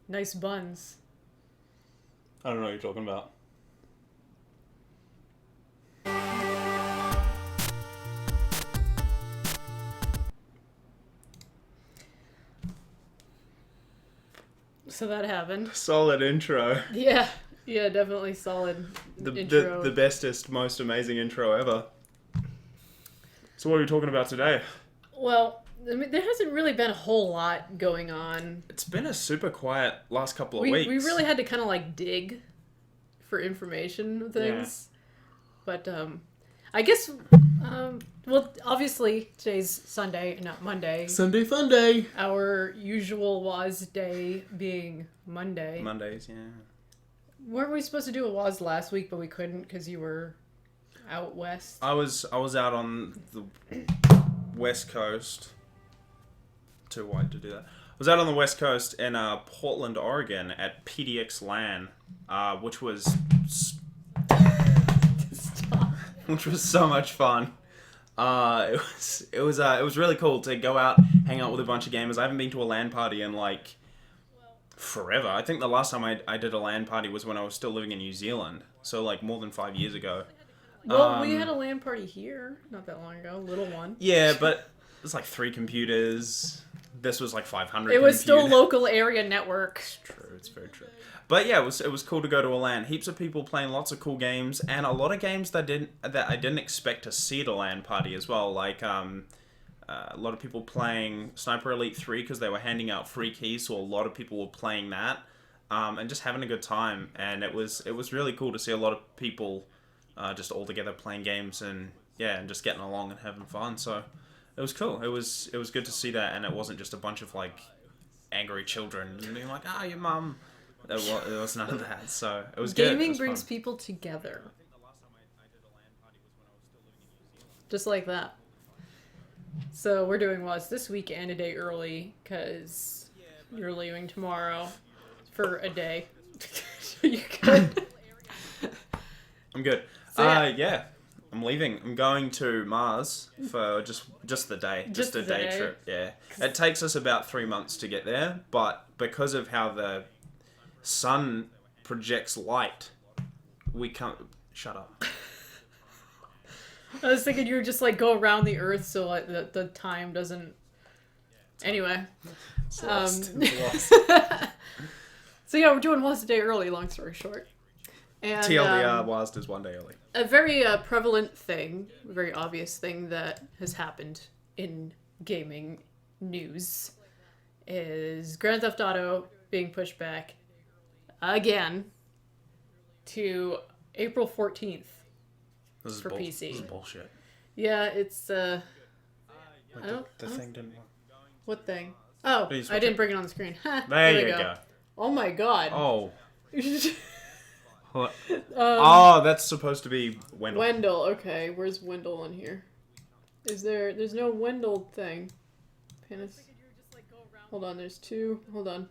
Nice buns. I don't know what you're talking about. So that happened. Solid intro. Yeah, definitely solid intro. The bestest, most amazing intro ever. So what are we talking about today? Well, I mean, there hasn't really been a whole lot going on. It's been a super quiet last couple of weeks. We really had to kind of like dig for information and things. Yeah. But I guess, well, obviously today's Sunday, not Monday. Sunday fun day. Our usual WASD day being Monday. Mondays, yeah. Weren't we supposed to do a WASD last week, but we couldn't because you were out west? I was out on the west coast. Too wide to do that. I was out on the west coast in Portland, Oregon at PDX LAN, which was so much fun. It was really cool to go out, hang out with a bunch of gamers. I haven't been to a LAN party in like forever. I think the last time I did a LAN party was when I was still living in New Zealand, so like more than 5 years ago. Well, we had a LAN party here not that long ago, little one. Yeah, but it's like 3 computers. This was like 500. It was still local area network. It's true. It's very true. But yeah, it was cool to go to a LAN. Heaps of people playing lots of cool games, and a lot of games that I didn't expect to see at a LAN party as well. Like a lot of people playing Sniper Elite 3 because they were handing out free keys, so a lot of people were playing that, and just having a good time. And it was really cool to see a lot of people just all together playing games and just getting along and having fun. So it was cool. It was good to see that, and it wasn't just a bunch of like angry children being like, your mum. It was none of that, so it was good. Gaming brings people together. Just like that. So we're doing WASD this week and a day early, because you're leaving tomorrow for a day. You good? I'm good. So, I'm leaving. I'm going to Mars for just the day. Just a day trip, yeah. It takes us about 3 months to get there, but because of how the sun projects light, we can't... Shut up. I was thinking you would just like go around the Earth so like the time doesn't... Anyway. It's lost. So yeah, we're doing WASD a day early, long story short. And, TLDR, WASD is 1 day early. A very prevalent thing, a very obvious thing that has happened in gaming news is Grand Theft Auto being pushed back again to April 14th for PC. This is bullshit. Yeah, it's The thing didn't work. What thing? Oh, I didn't bring it on the screen. There you go. Oh my god. Oh. What? That's supposed to be Wendell. Wendell, okay. Where's Wendell on here? There's no Wendell thing. Panis. Hold on, there's 2. Hold on.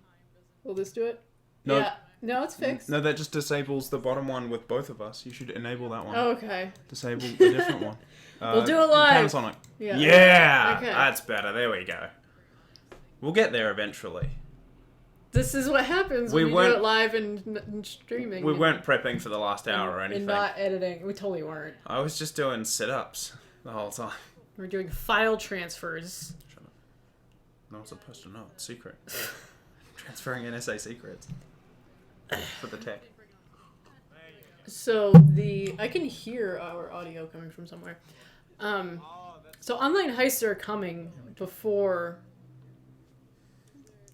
Will this do it? No. Yeah. No, it's fixed. No, that just disables the bottom one with both of us. You should enable that one. Oh, okay. Disable the different one. We'll do it live. Panasonic. Yeah. Yeah! Okay. That's better. There we go. We'll get there eventually. This is what happens when we do it live and streaming. We weren't prepping for the last hour or anything. And not editing. We totally weren't. I was just doing sit-ups the whole time. We're doing file transfers. Shut up. No one's supposed to know. It's secret. Transferring NSA secrets. For the tech. So I can hear our audio coming from somewhere. So online heists are coming before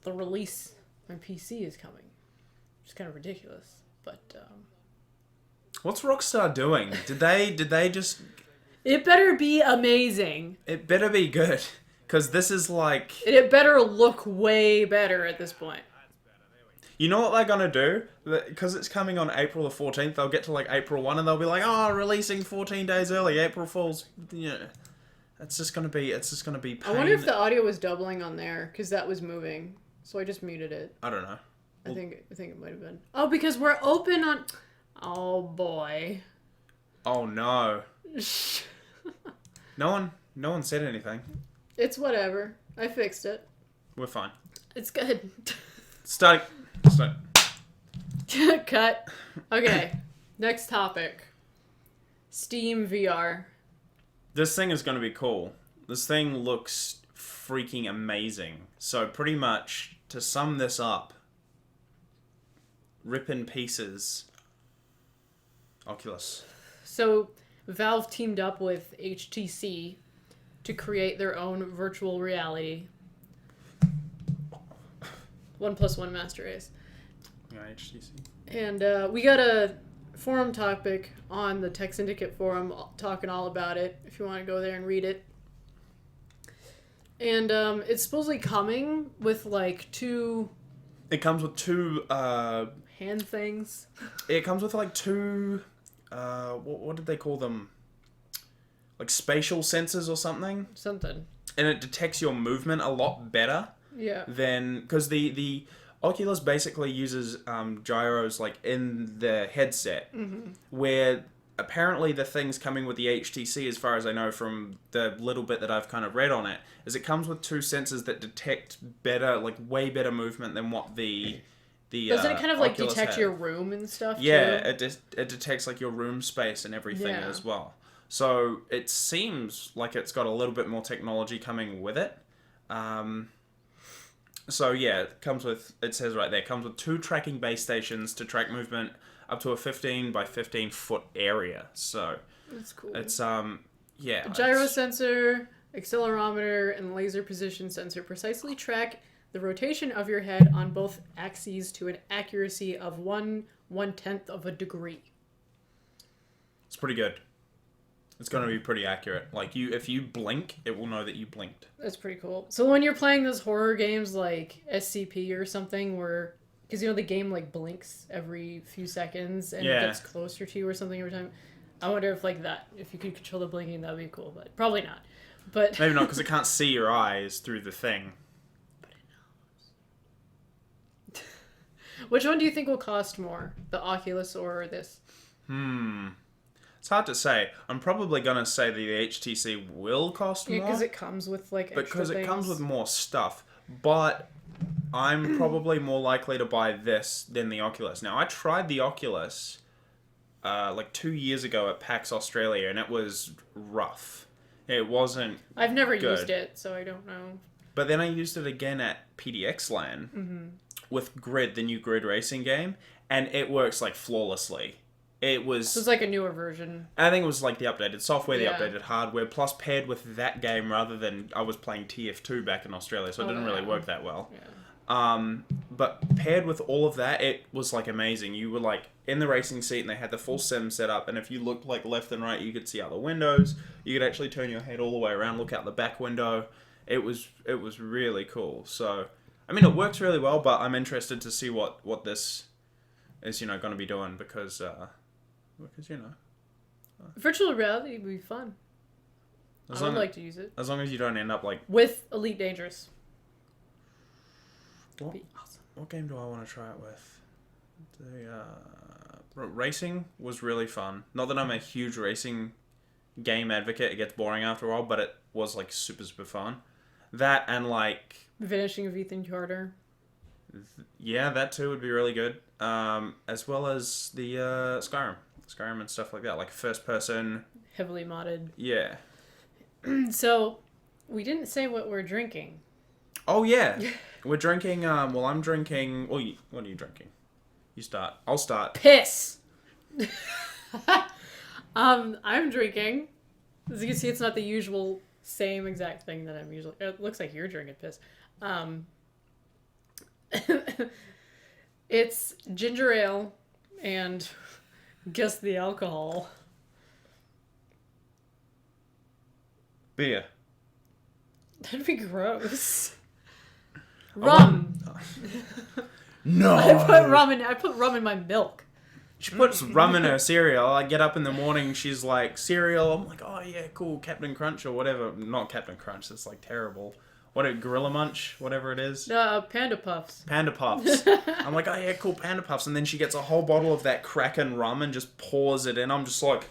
the release on PC is coming. Which is kind of ridiculous, but what's Rockstar doing? Did they just... It better be amazing. It better be good, because this is like... It better look way better at this point. You know what they're gonna do? Because it's coming on April the 14th, they'll get to like April 1 and they'll be like, releasing 14 days early, April Fool's... Yeah. It's just gonna be pain. I wonder if the audio was doubling on there, because that was moving. So I just muted it. I don't know. I think it might have been. Oh, because we're open on... Oh, boy. Oh, no. No one said anything. It's whatever. I fixed it. We're fine. It's good. Starting So, Cut. Okay. Next topic. Steam VR. this thing is going to be cool. This thing looks freaking amazing. So pretty much, to sum this up, rip in pieces, Oculus. So, Valve teamed up with HTC to create their own virtual reality. 1+1 master race. Yeah, HTC. And we got a forum topic on the Tech Syndicate forum talking all about it, if you want to go there and read it. And it's supposedly coming with like 2 It comes with 2 hand things. it comes with like 2 what did they call them? Like spatial sensors or something? Something. And it detects your movement a lot better Yeah. than, because the Oculus basically uses gyros like in the headset, where apparently the things coming with the HTC, as far as I know from the little bit that I've kind of read on it, is it comes with 2 sensors that detect better, like way better movement than what the Doesn't it kind of like Oculus detect had. your room and stuff? Yeah, too? it detects like your room space and everything Yeah. as well. So it seems like it's got a little bit more technology coming with it. So yeah, it says right there, comes with 2 tracking base stations to track movement up to a 15 by 15 foot area. So That's cool. it's yeah. A gyro it's- sensor, accelerometer, and laser position sensor precisely track the rotation of your head on both axes to an accuracy of 1/10 of a degree. It's pretty good. It's going to be pretty accurate. Like if you blink, it will know that you blinked. That's pretty cool. So when you're playing those horror games like SCP or something where, because the game like blinks every few seconds and Yeah. it gets closer to you or something every time. I wonder if like that, if you could control the blinking, that'd be cool, but probably not. But Maybe not, because it can't see your eyes through the thing. which one do you think will cost more, the Oculus or this? It's hard to say. I'm probably going to say the HTC will cost Yeah, more. because it comes with like extra Because it comes things. with more stuff. But I'm probably more likely to buy this than the Oculus. Now, I tried the Oculus like 2 years ago at PAX Australia, and it was rough. It wasn't... I've never good. used it, so I don't know. But then I used it again at PDX LAN with Grid, the new Grid racing game, and it works like flawlessly. It was... So it's like a newer version. I think it was like the updated software, the Yeah. updated hardware, plus paired with that game rather than I was playing TF2 back in Australia, so it didn't really work that well. Yeah. But paired with all of that, it was like amazing. You were like in the racing seat and they had the full sim set up, and if you looked like left and right, you could see out the windows. You could actually turn your head all the way around, look out the back window. It was really cool. So, I mean, it works really well, but I'm interested to see what this is, going to be doing because Virtual reality would be fun. as I would long like to use it. as long as you don't end up like... With Elite Dangerous. What, Be awesome. what game do I want to try it with? Racing was really fun. Not that I'm a huge racing game advocate. It gets boring after a while, but it was like super, super fun. That and like... Vanishing of Ethan Carter. Yeah, that too would be really good. As well as the Skyrim and stuff like that. Like first person. Heavily modded. Yeah. So, we didn't say what we're drinking. Oh, yeah. We're drinking... well, I'm drinking... Well, what are you drinking? You start. I'll start. Piss! I'm drinking. As you can see, it's not the usual same exact thing that I'm usually... It looks like you're drinking piss. It's ginger ale and guess the alcohol. Beer. That'd be gross. Rum. No! I put rum in my milk. She puts rum in her cereal. I get up in the morning, she's like, cereal. I'm like, oh yeah, cool, Captain Crunch or whatever. Not Captain Crunch, that's like terrible. Gorilla Munch, whatever it is. Panda Puffs. Panda Puffs. I'm like, oh yeah, cool, Panda Puffs. And then she gets a whole bottle of that Kraken rum and just pours it in. I'm just like,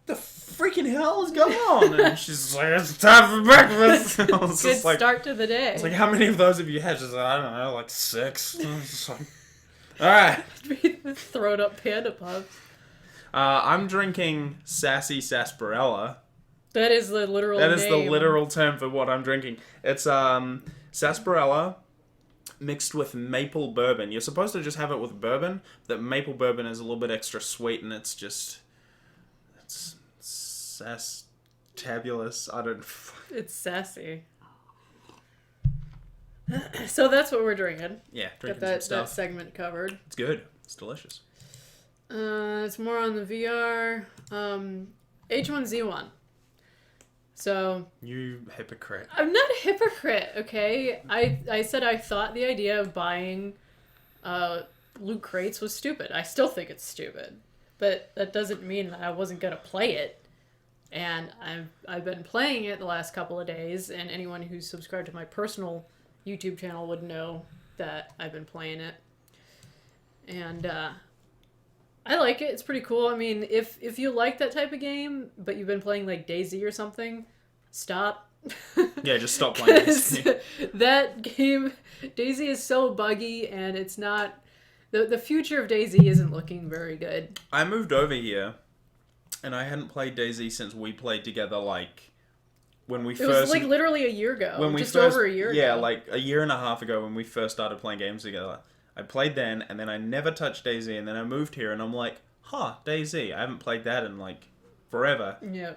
the freaking hell is going on? And she's like, it's time for breakfast. I was Good just like, start to the day. it's like, how many of those have you had? She's like, I don't know, like 6. I was just like, All right. Thrown up panda puffs. I'm drinking Sassy Sarsaparilla. That is the literal name. That is the literal term for what I'm drinking. It's sarsaparilla mixed with maple bourbon. You're supposed to just have it with bourbon. That maple bourbon is a little bit extra sweet, and it's sass-tabulous. I don't... It's sassy. So that's what we're drinking. Yeah, Got drinking some that stuff. segment covered. It's good. It's delicious. It's more on the VR. H1Z1. So... You hypocrite. I'm not a hypocrite, okay? I said I thought the idea of buying loot crates was stupid. I still think it's stupid. But that doesn't mean that I wasn't going to play it. And I've been playing it the last couple of days, and anyone who's subscribed to my personal YouTube channel would know that I've been playing it. And I like it. It's pretty cool. I mean, if you like that type of game, but you've been playing like DayZ or something, stop. Yeah, just stop playing this game. That game, DayZ is so buggy, and it's not... The future of DayZ isn't looking very good. I moved over here, and I hadn't played DayZ since we played together, like, when we first... It was like literally a year ago. When we just first, over a year ago. Yeah, like a year and a half ago when we first started playing games together. I played then, and then I never touched DayZ, and then I moved here, and I'm like, DayZ. I haven't played that in, like, forever. Yeah.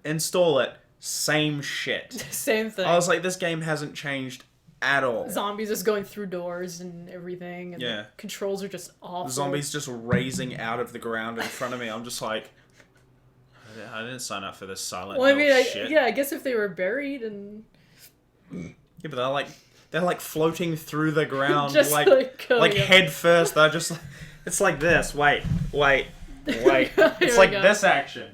Install it. Same shit. Same thing. I was like, this game hasn't changed at all. Zombies just going through doors and everything, and Yeah. the controls are just awful. Zombies just raising out of the ground in front of me. I'm just like, I didn't sign up for this Silent Well, I Hill mean, shit. I guess if they were buried and... Yeah, but they're like floating through the ground, Just like head first. They're just, it's like this. Wait. It's like this action.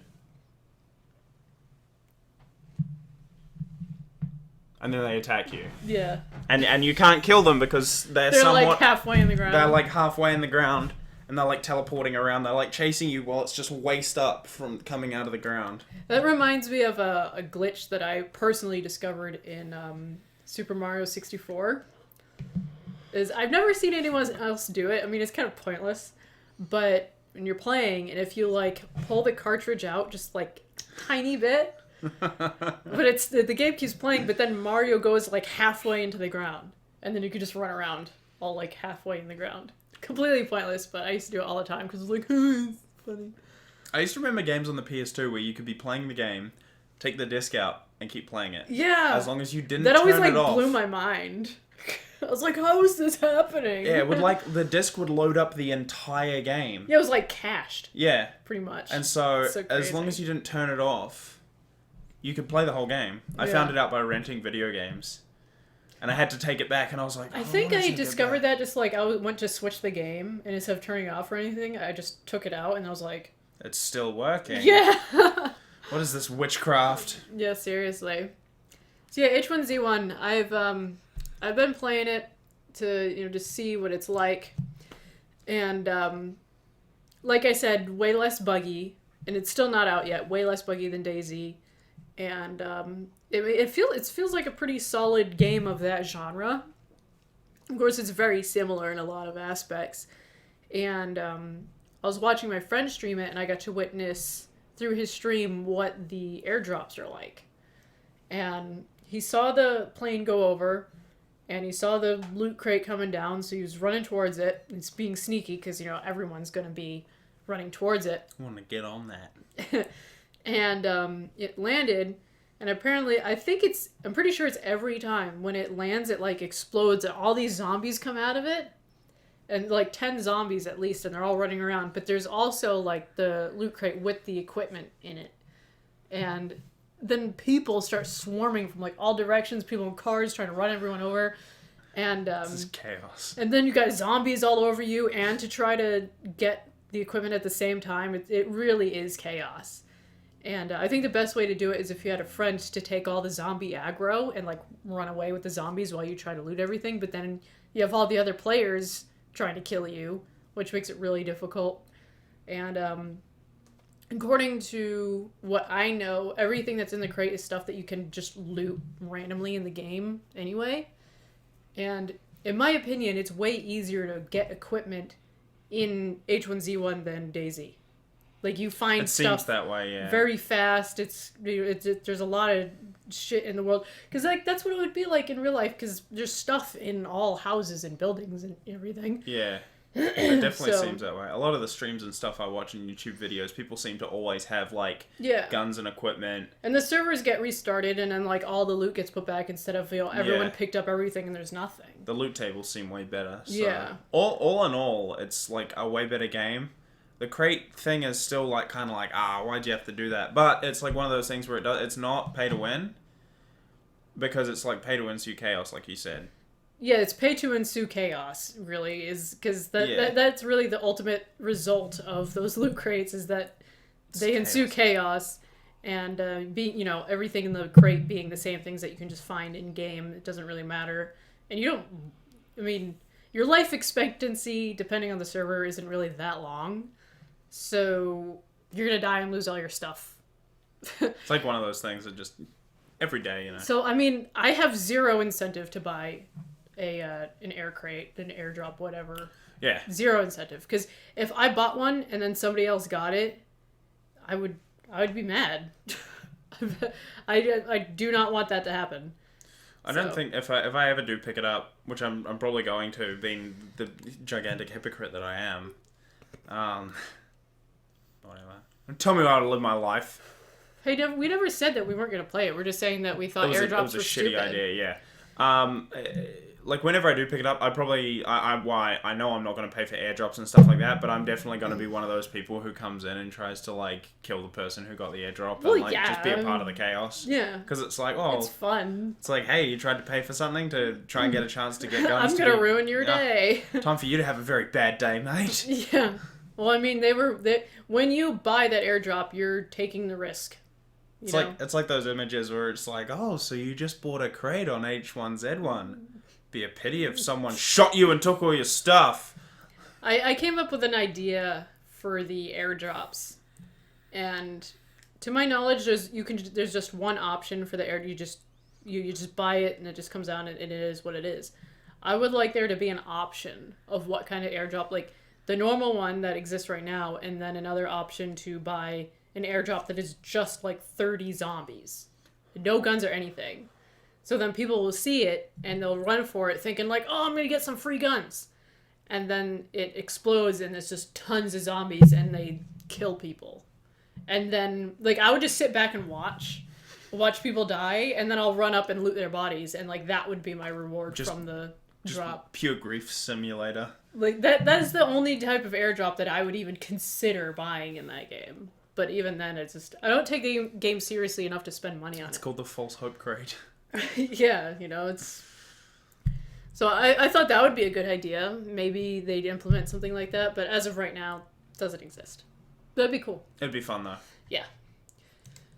And then they attack you. Yeah. And you can't kill them because they're somewhat... like halfway in the ground. They're like halfway in the ground, and they're like teleporting around. They're like chasing you while it's just waist up from coming out of the ground. That reminds me of a glitch that I personally discovered in Super Mario 64. I've never seen anyone else do it. I mean, it's kind of pointless, but when you're playing, and if you like pull the cartridge out just like a tiny bit, but it's the game keeps playing, but then Mario goes like halfway into the ground, and then you could just run around all like halfway in the ground. Completely pointless, but I used to do it all the time because it's like, it's funny. I used to remember games on the PS2 where you could be playing the game, take the disc out, and keep playing it. Yeah. As long as you didn't turn it off. That always like off. blew my mind. I was like, how is this happening? Yeah, it would like, the disc would load up the entire game. Yeah, it was like cached. Yeah. Pretty much. And so as long as you didn't turn it off, you could play the whole game. I found it out by renting video games. And I had to take it back, and I was like, I think I discovered that just like, I went to switch the game, and instead of turning it off or anything, I just took it out, and I was like... It's still working. Yeah! What is this, witchcraft? Yeah, seriously. So yeah, H1Z1, I've been playing it to, to see what it's like. And, like I said, way less buggy, and it's still not out yet, way less buggy than DayZ. And, it feels like a pretty solid game of that genre. Of course, it's very similar in a lot of aspects. And, I was watching my friend stream it, and I got to witness through his stream what the airdrops are like. And he saw the plane go over, and he saw the loot crate coming down, so he was running towards it. He's being sneaky, because, everyone's going to be running towards it. I want to get on that. And it landed, and apparently, I'm pretty sure it's every time when it lands, it, like, explodes, and all these zombies come out of it. And, like, 10 zombies at least, and they're all running around. But there's also, like, the loot crate with the equipment in it. And then people start swarming from, like, all directions. People in cars trying to run everyone over. And, this is chaos. And then you got zombies all over you, and to try to get the equipment at the same time, it really is chaos. And I think the best way to do it is if you had a friend to take all the zombie aggro and, like, run away with the zombies while you try to loot everything. But then you have all the other players trying to kill you, which makes it really difficult. And according to what I know, everything that's in the crate is stuff that you can just loot randomly in the game anyway. And in my opinion, it's way easier to get equipment in H1Z1 than DayZ. Like, you find It stuff seems that way, yeah. very fast. There's a lot of shit in the world. Because, like, that's what it would be like in real life, because there's stuff in all houses and buildings and everything. Yeah. It definitely So- seems that way. A lot of the streams and stuff I watch in YouTube videos, people seem to always have, like, Yeah. guns and equipment. And the servers get restarted, and then, like, all the loot gets put back instead of, everyone Yeah. picked up everything and there's nothing. The loot tables seem way better. So. Yeah. All in all, it's, like, a way better game. The crate thing is still, like, kind of like, why'd you have to do that? But it's, like, one of those things where it's not pay to win. Because it's, like, pay to win through chaos, like you said. Yeah, it's pay to ensue chaos, really, is because that's really the ultimate result of those loot crates, is that they ensue chaos, and everything in the crate being the same things that you can just find in game. It doesn't really matter, and your life expectancy, depending on the server, isn't really that long, so you're gonna die and lose all your stuff. It's like one of those things that just every day, you know. So I have zero incentive to buy an air crate, an airdrop, whatever. Yeah. Zero incentive, because if I bought one and then somebody else got it, I would be mad. I do not want that to happen. I don't think if I ever do pick it up, which I'm probably going to, being the gigantic hypocrite that I am. Whatever. Tell me how to live my life. Hey, we never said that we weren't going to play it. We're just saying that we thought airdrops it was a were shitty stupid. idea, yeah. Like, whenever I do pick it up, I know I'm not going to pay for airdrops and stuff like that, but I'm definitely going to be one of those people who comes in and tries to, like, kill the person who got the airdrop and, like, just be a part of the chaos. Yeah. Because it's like, well... It's fun. It's like, hey, you tried to pay for something to try and get a chance to get guns. I'm going to ruin your day. Time for you to have a very bad day, mate. Yeah. Well, I mean, when you buy that airdrop, you're taking the risk. It's like those images where it's like, oh, so you just bought a crate on H1Z1. Be a pity if someone shot you and took all your stuff. I came up with an idea for the airdrops, and to my knowledge, there's just one option for the air. You just buy it and it just comes out and it is what it is. I would like there to be an option of what kind of airdrop, like the normal one that exists right now, and then another option to buy an airdrop that is just like 30 zombies, no guns or anything. So then people will see it and they'll run for it thinking like, oh, I'm going to get some free guns. And then it explodes and there's just tons of zombies and they kill people. And then, like, I would just sit back and watch people die, and then I'll run up and loot their bodies, and, like, that would be my reward from the drop. Pure grief simulator. Like, that's the only type of airdrop that I would even consider buying in that game. But even then, it's just... I don't take the game seriously enough to spend money on it. It's called the false hope crate. Yeah, it's... So I thought that would be a good idea. Maybe they'd implement something like that, but as of right now, it doesn't exist. That'd be cool. It'd be fun, though. Yeah.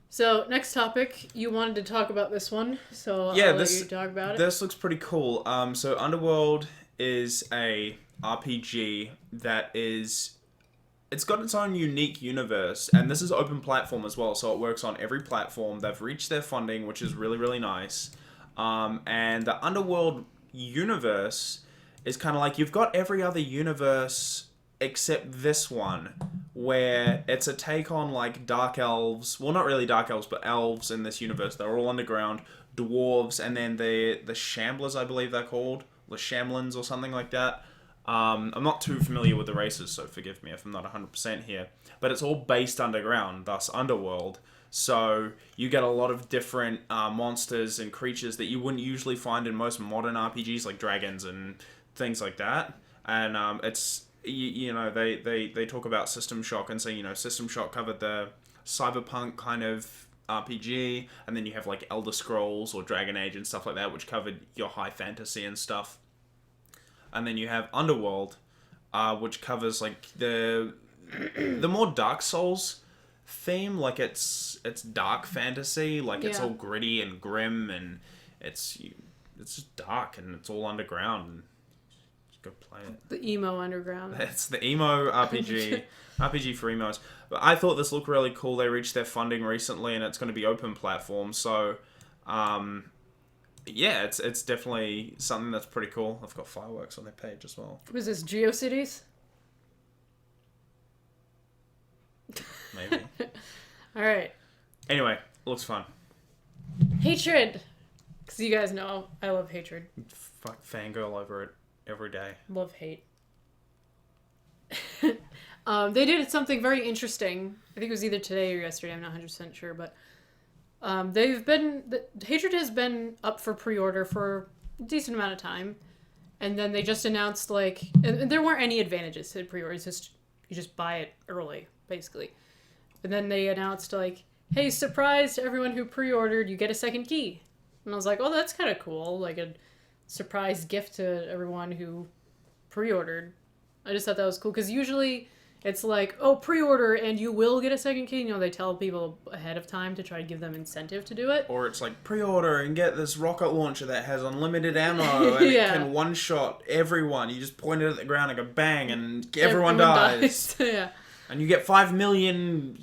So, next topic. You wanted to talk about this one, so I'll let you talk about it. This looks pretty cool. So Underworld is a RPG that is... It's got its own unique universe, and this is open platform as well, so it works on every platform. They've reached their funding, which is really, really nice. And the Underworld universe is kind of like, you've got every other universe except this one, where it's a take on, like, dark elves. Well, not really dark elves, but elves in this universe. They're all underground. Dwarves, and then the Shamblers, I believe they're called. The Shamlins or something like that. I'm not too familiar with the races, so forgive me if I'm not 100% here. But it's all based underground, thus Underworld. So you get a lot of different monsters and creatures that you wouldn't usually find in most modern RPGs, like dragons and things like that. And it's... they talk about System Shock and say, System Shock covered the cyberpunk kind of RPG, and then you have like Elder Scrolls or Dragon Age and stuff like that, which covered your high fantasy and stuff. And then you have Underworld, which covers like the more Dark Souls theme, like it's dark fantasy, like it's all gritty and grim, and it's just dark and it's all underground. And go play it. The emo underground. It's the emo RPG. RPG for emos. But I thought this looked really cool. They reached their funding recently, and it's going to be open platform. So, yeah, it's definitely something that's pretty cool. I've got fireworks on their page as well. Was this GeoCities? All right. Anyway, looks fun. Hatred. Because you guys know I love hatred. Fuck fangirl over it every day. Love hate. They did something very interesting. I think it was either today or yesterday. I'm not 100% sure, but Hatred has been up for pre-order for a decent amount of time, and then they just announced and there weren't any advantages to pre-order. It's just you just buy it early, basically. And then they announced hey, surprise to everyone who pre-ordered, you get a second key. And I was like, oh, that's kind of cool, like a surprise gift to everyone who pre-ordered. I just thought that was cool because usually it's pre-order and you will get a second key. They tell people ahead of time to try to give them incentive to do it. Or it's pre-order and get this rocket launcher that has unlimited ammo and it can one-shot everyone. You just point it at the ground and go bang and everyone dies. Yeah. And you get 5 million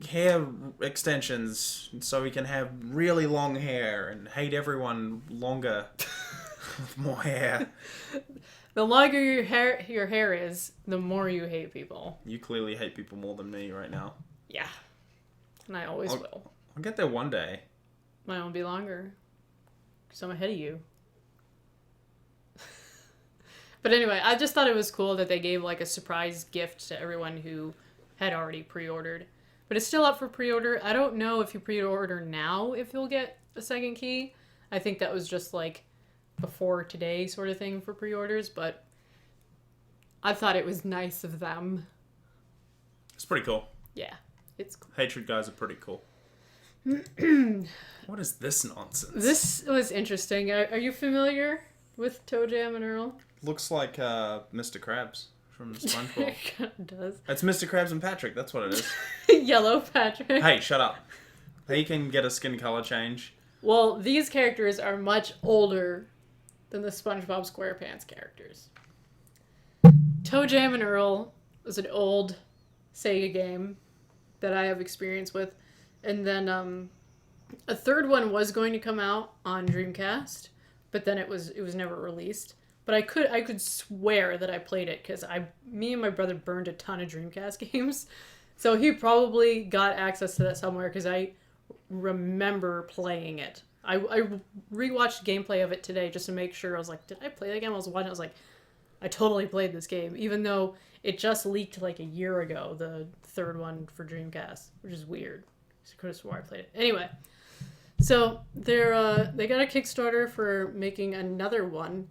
hair extensions so we can have really long hair and hate everyone longer with more hair. The longer your hair is, the more you hate people. You clearly hate people more than me right now. Yeah. And I always will. I'll get there one day. Mine will be longer. Because I'm ahead of you. But anyway, I just thought it was cool that they gave a surprise gift to everyone who had already pre-ordered. But it's still up for pre-order. I don't know if you pre-order now if you'll get a second key. I think that was just before today sort of thing for pre-orders, but I thought it was nice of them. It's pretty cool. Yeah, it's cool. Hatred guys are pretty cool. What is this nonsense? This was interesting. Are you familiar with ToeJam and Earl? Looks like Mr. Krabs from SpongeBob. It does. It's Mr. Krabs and Patrick, that's what it is. Yellow Patrick. Hey, shut up. He can get a skin color change. Well, these characters are much older than the SpongeBob SquarePants characters. ToeJam and Earl was an old Sega game that I have experience with. And then a third one was going to come out on Dreamcast, but then it was never released. But I could swear that I played it because me and my brother burned a ton of Dreamcast games. So he probably got access to that somewhere because I remember playing it. I rewatched gameplay of it today just to make sure. I was like, did I play that game? I was watching. I was like, I totally played this game, even though it just leaked a year ago, the third one for Dreamcast, which is weird. I could have swore I played it. Anyway, so they got a Kickstarter for making another one.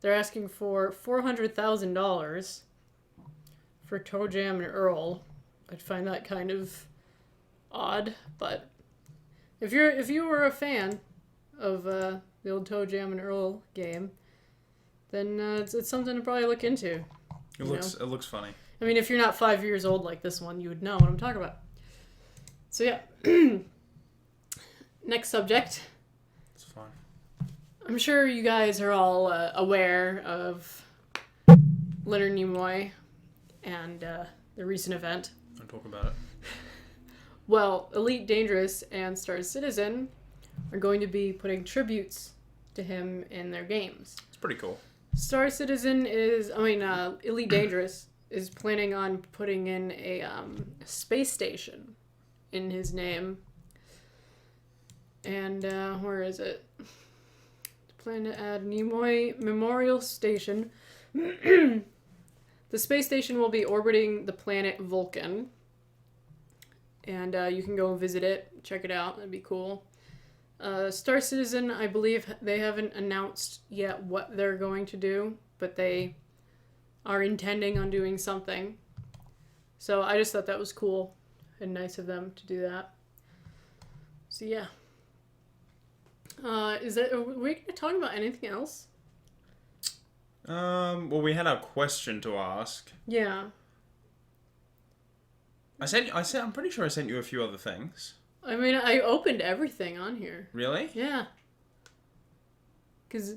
They're asking for $400,000 for ToeJam and Earl. I'd find that kind of odd, but if you were a fan of the old ToeJam and Earl game, then it's something to probably look into. It looks funny. I mean, if you're not 5 years old like this one, you would know what I'm talking about. So yeah. Next subject. It's fine. I'm sure you guys are all aware of Leonard Nimoy and the recent event. Don't talk about it. Well, Elite Dangerous and Star Citizen are going to be putting tributes to him in their games. It's pretty cool. Elite Dangerous is planning on putting in a space station in his name. And where is it? Plan to add Nimoy Memorial Station. The space station will be orbiting the planet Vulcan. And you can go visit it, check it out. That'd be cool. Star Citizen, I believe they haven't announced yet what they're going to do, but they are intending on doing something. So I just thought that was cool and nice of them to do that. So yeah. Are we going to talk about anything else? Well, we had a question to ask. Yeah. I'm pretty sure I sent you a few other things. I mean, I opened everything on here. Really? Yeah. Cause.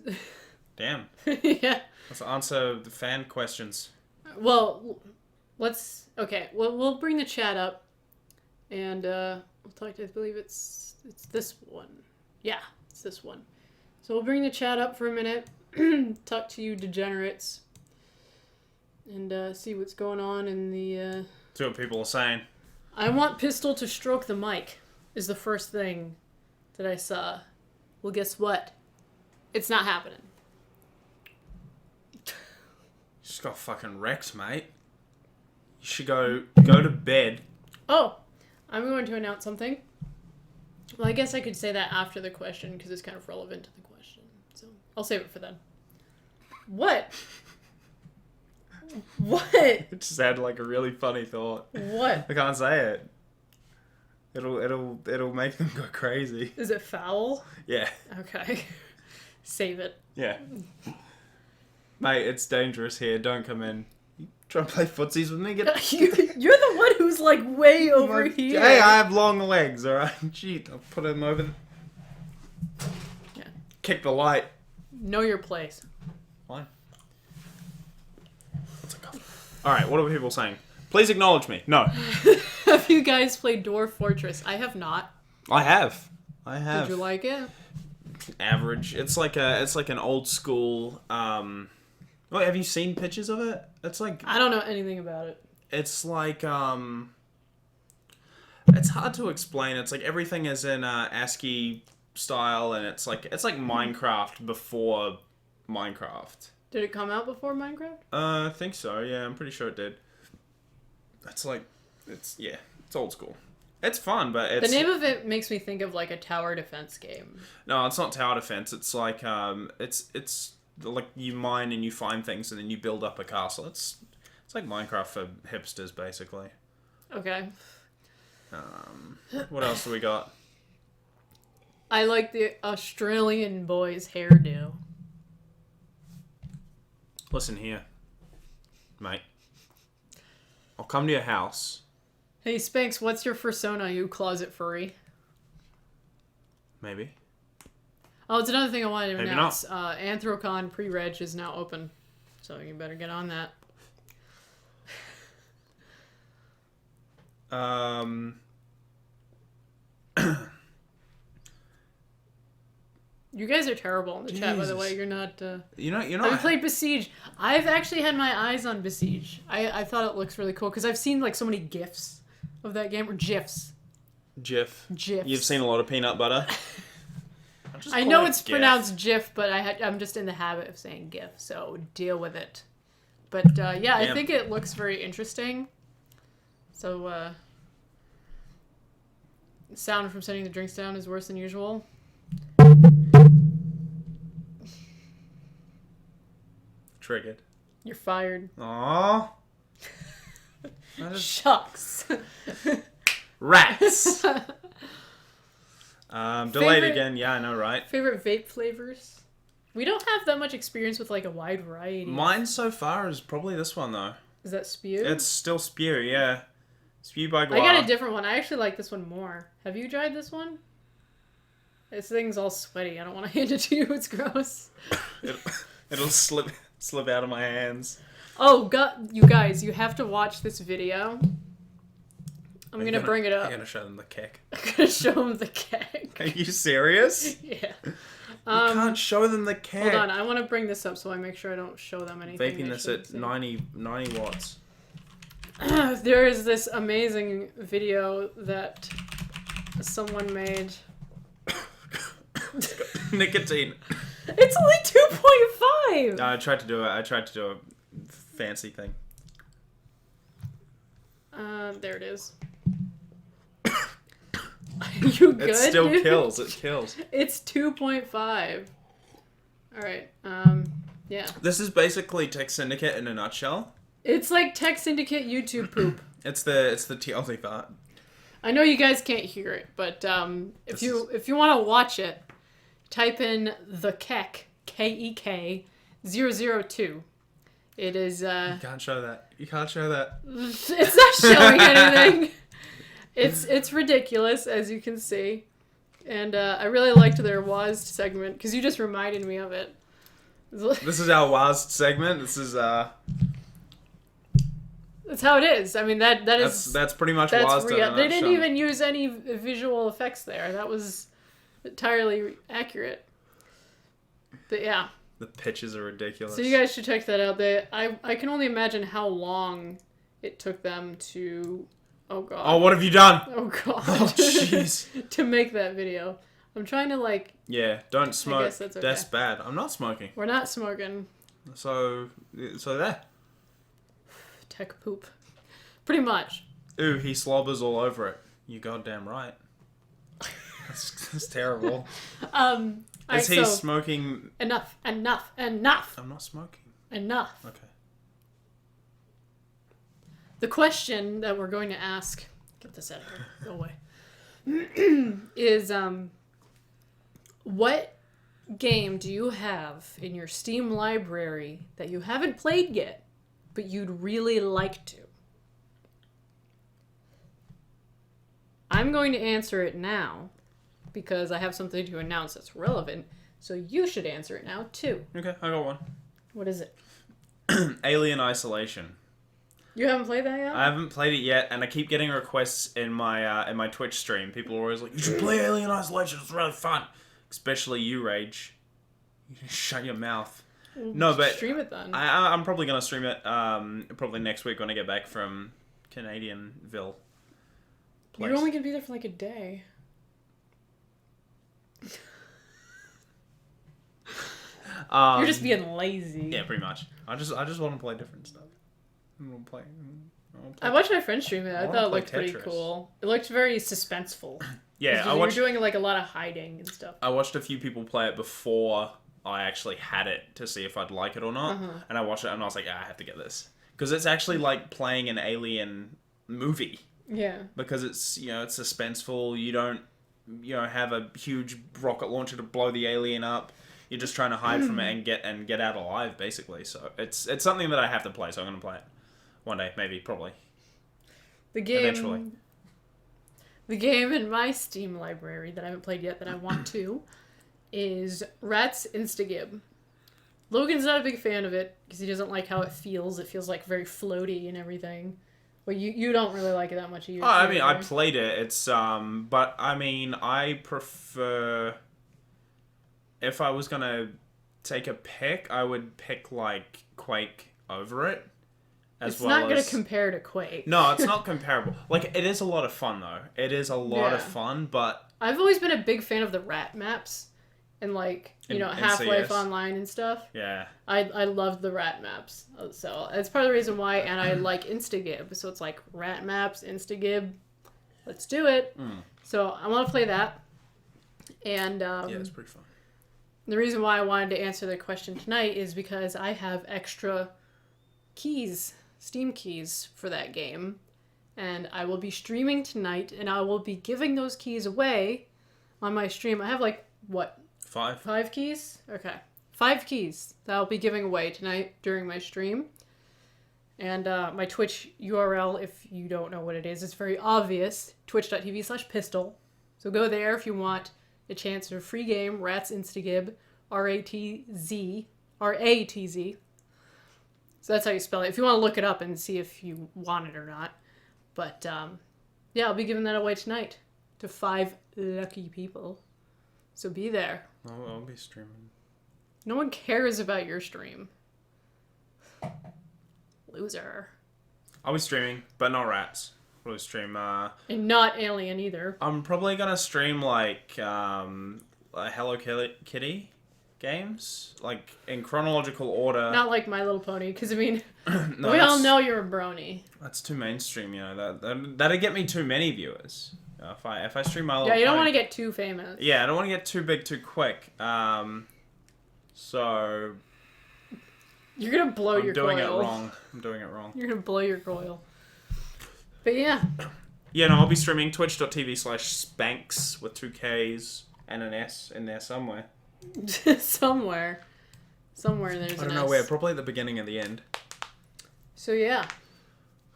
Damn. Yeah. Let's answer the fan questions. Well, we'll bring the chat up, and we'll talk to. I believe it's this one. Yeah, it's this one. So we'll bring the chat up for a minute, talk to you degenerates, and see what's going on in the. See what people are saying. I want Pistol to stroke the mic is the first thing that I saw. Well, guess what? It's not happening. Just got fucking Rex, mate. You should go to bed. Oh, I'm going to announce something. Well, I guess I could say that after the question because it's kind of relevant to the question. So I'll save it for then. What? What? It just had like a really funny thought. What? I can't say it. It'll make them go crazy. Is it foul? Yeah. Okay. Save it. Yeah. Mate, it's dangerous here. Don't come in. You try to play footsies with me? You're the one who's like way over here. Hey, I have long legs, alright? Gee, I'll put them over Yeah. Kick the light. Know your place. Fine. What's it called? Alright, what are people saying? Please acknowledge me. No. Have you guys played Dwarf Fortress? I have not. I have. Did you like it? Average. It's like an old school. Well, have you seen pictures of it? It's like I don't know anything about it. it's like it's hard to explain. It's like everything is in ASCII style, and it's like Minecraft before Minecraft. Did it come out before Minecraft? I think so. Yeah, I'm pretty sure it did. It's old school. It's fun, but it's... The name of it makes me think of like a tower defense game. No, it's not tower defense. It's like it's like you mine and you find things and then you build up a castle. It's like Minecraft for hipsters, basically. Okay. What else do we got? I like the Australian boy's hairdo. Listen here, mate. I'll come to your house. Hey Spanx, what's your persona, you closet furry? Maybe. Oh, it's another thing I wanted to Maybe announce. Anthrocon pre-reg is now open, so you better get on that. You guys are terrible in the chat, by the way. You're not... You're not... I've played Besiege. I've actually had my eyes on Besiege. I thought it looks really cool, because I've seen like so many GIFs of that game, or GIFs. GIF. GIFs. You've seen a lot of peanut butter. I know it's pronounced GIF, but I'm just in the habit of saying GIF, so deal with it. But yeah, I think it looks very interesting. So, sound from setting the drinks down is worse than usual. Triggered. You're fired. Aww. Shucks. Rats. Delayed again. Yeah, I know, right? Favorite vape flavors? We don't have that much experience with like a wide variety. Mine so far is probably this one though. Is that Spew? It's still Spew, yeah. Spew by Guar. I got a different one. I actually like this one more. Have you tried this one? This thing's all sweaty. I don't want to hand it to you. It's gross. It'll slip out of my hands. Oh, God, you guys, you have to watch this video. I'm gonna bring it up. I'm gonna show them the keg. I'm gonna show them the keg. Are you serious? Yeah. You can't show them the keg. Hold on, I want to bring this up so I make sure I don't show them anything. Vaping this at 90 watts. There is this amazing video that someone made. Nicotine. It's only 2.5! No, I tried to do a fancy thing. There it is. You good? It still dude? kills. It kills. It's 2.5. Alright, yeah. This is basically Tech Syndicate in a nutshell. It's like Tech Syndicate YouTube poop. It's the TLC part. I know you guys can't hear it, but if you want to watch it, type in the Kek, K-E-K, 002. It is... You can't show that. You can't show that. It's not showing anything. It's ridiculous, as you can see. And I really liked their WASD segment, because you just reminded me of it. This is our WASD segment. This is... That's how it is. I mean, that's pretty much WASD. Real. They didn't even use any visual effects there. That was entirely accurate. But yeah. The pitches are ridiculous. So you guys should check that out. I can only imagine how long it took them to Oh god. Oh, what have you done? Oh god. Oh, jeez. To make that video. I'm trying to like... Yeah, don't smoke. I guess that's okay. That's bad. I'm not smoking. We're not smoking. So there. Tech poop. Pretty much. Ooh, he slobbers all over it. You goddamn right. That's terrible. Is he smoking? Enough. I'm not smoking. Enough. Okay. The question that we're going to ask, get this out of here, go away, is what game do you have in your Steam library that you haven't played yet, but you'd really like to? I'm going to answer it now because I have something to announce that's relevant, so you should answer it now too. Okay, I got one. What is it? Alien Isolation. You haven't played that yet? I haven't played it yet, and I keep getting requests in my Twitch stream. People are always like, "You should play Alien Isolation. It's really fun." Especially you, Rage. You can shut your mouth. No, but stream it then. I'm probably gonna stream it. Probably next week when I get back from Canadianville. You're only gonna be there for like a day. You're just being lazy. Yeah, pretty much. I just want to play different stuff. I watched my friend stream it. I thought it looked pretty cool. It looked very suspenseful. Yeah, you're doing like a lot of hiding and stuff. I watched a few people play it before I actually had it to see if I'd like it or not. And I watched it and I was like, I have to get this. Because it's actually like playing an alien movie. Yeah. Because it's, it's suspenseful. You don't have a huge rocket launcher to blow the alien up. You're just trying to hide from it and get out alive, basically. So it's something that I have to play, so I'm going to play it. One day, maybe, probably. Eventually. The game in my Steam library that I haven't played yet that I want to is Rat's Instagib. Logan's not a big fan of it because he doesn't like how it feels. It feels like very floaty and everything. Well, you don't really like it that much either. I mean, I played it. It's but I mean, I prefer. If I was gonna take a pick, I would pick like Quake over it. It's not going to compare to Quake. No, it's not comparable. Like, it is a lot of fun, though. It is a lot of fun, but... I've always been a big fan of the rat maps. And, like, Half-Life Online and stuff. Yeah. I loved the rat maps. So, that's part of the reason why. And I like Instagib. So, it's like rat maps, Instagib. Let's do it. So, I want to play that. And... yeah, it's pretty fun. The reason why I wanted to answer the question tonight is because I have extra keys... Steam keys for that game, and I will be streaming tonight, and I will be giving those keys away on my stream. I have like, what? 5 keys? Okay. 5 keys that I'll be giving away tonight during my stream. And my Twitch URL, if you don't know what it is, it's very obvious, twitch.tv/pistol. So go there if you want a chance at a free game, Rat's Instagib, R-A-T-Z. So that's how you spell it. If you want to look it up and see if you want it or not. But, yeah, I'll be giving that away tonight to 5 lucky people. So be there. I'll be streaming. No one cares about your stream. Loser. I'll be streaming, but not rats. I'll stream, And not Alien either. I'm probably gonna stream, like, Hello Kitty games, like in chronological order. Not like My Little Pony, because I mean, no, we all know you're a brony. That's too mainstream, that'd get me too many viewers. If I stream My Little Pony. Yeah, you don't want to get too famous. Yeah, I don't want to get too big too quick. So you're gonna blow your coil. I'm doing it wrong. You're gonna blow your coil. But yeah. Yeah, no, I'll be streaming twitch.tv/Spanx with 2 Ks and an S in there somewhere. Somewhere there's an I don't know where, probably at the beginning and the end. So yeah.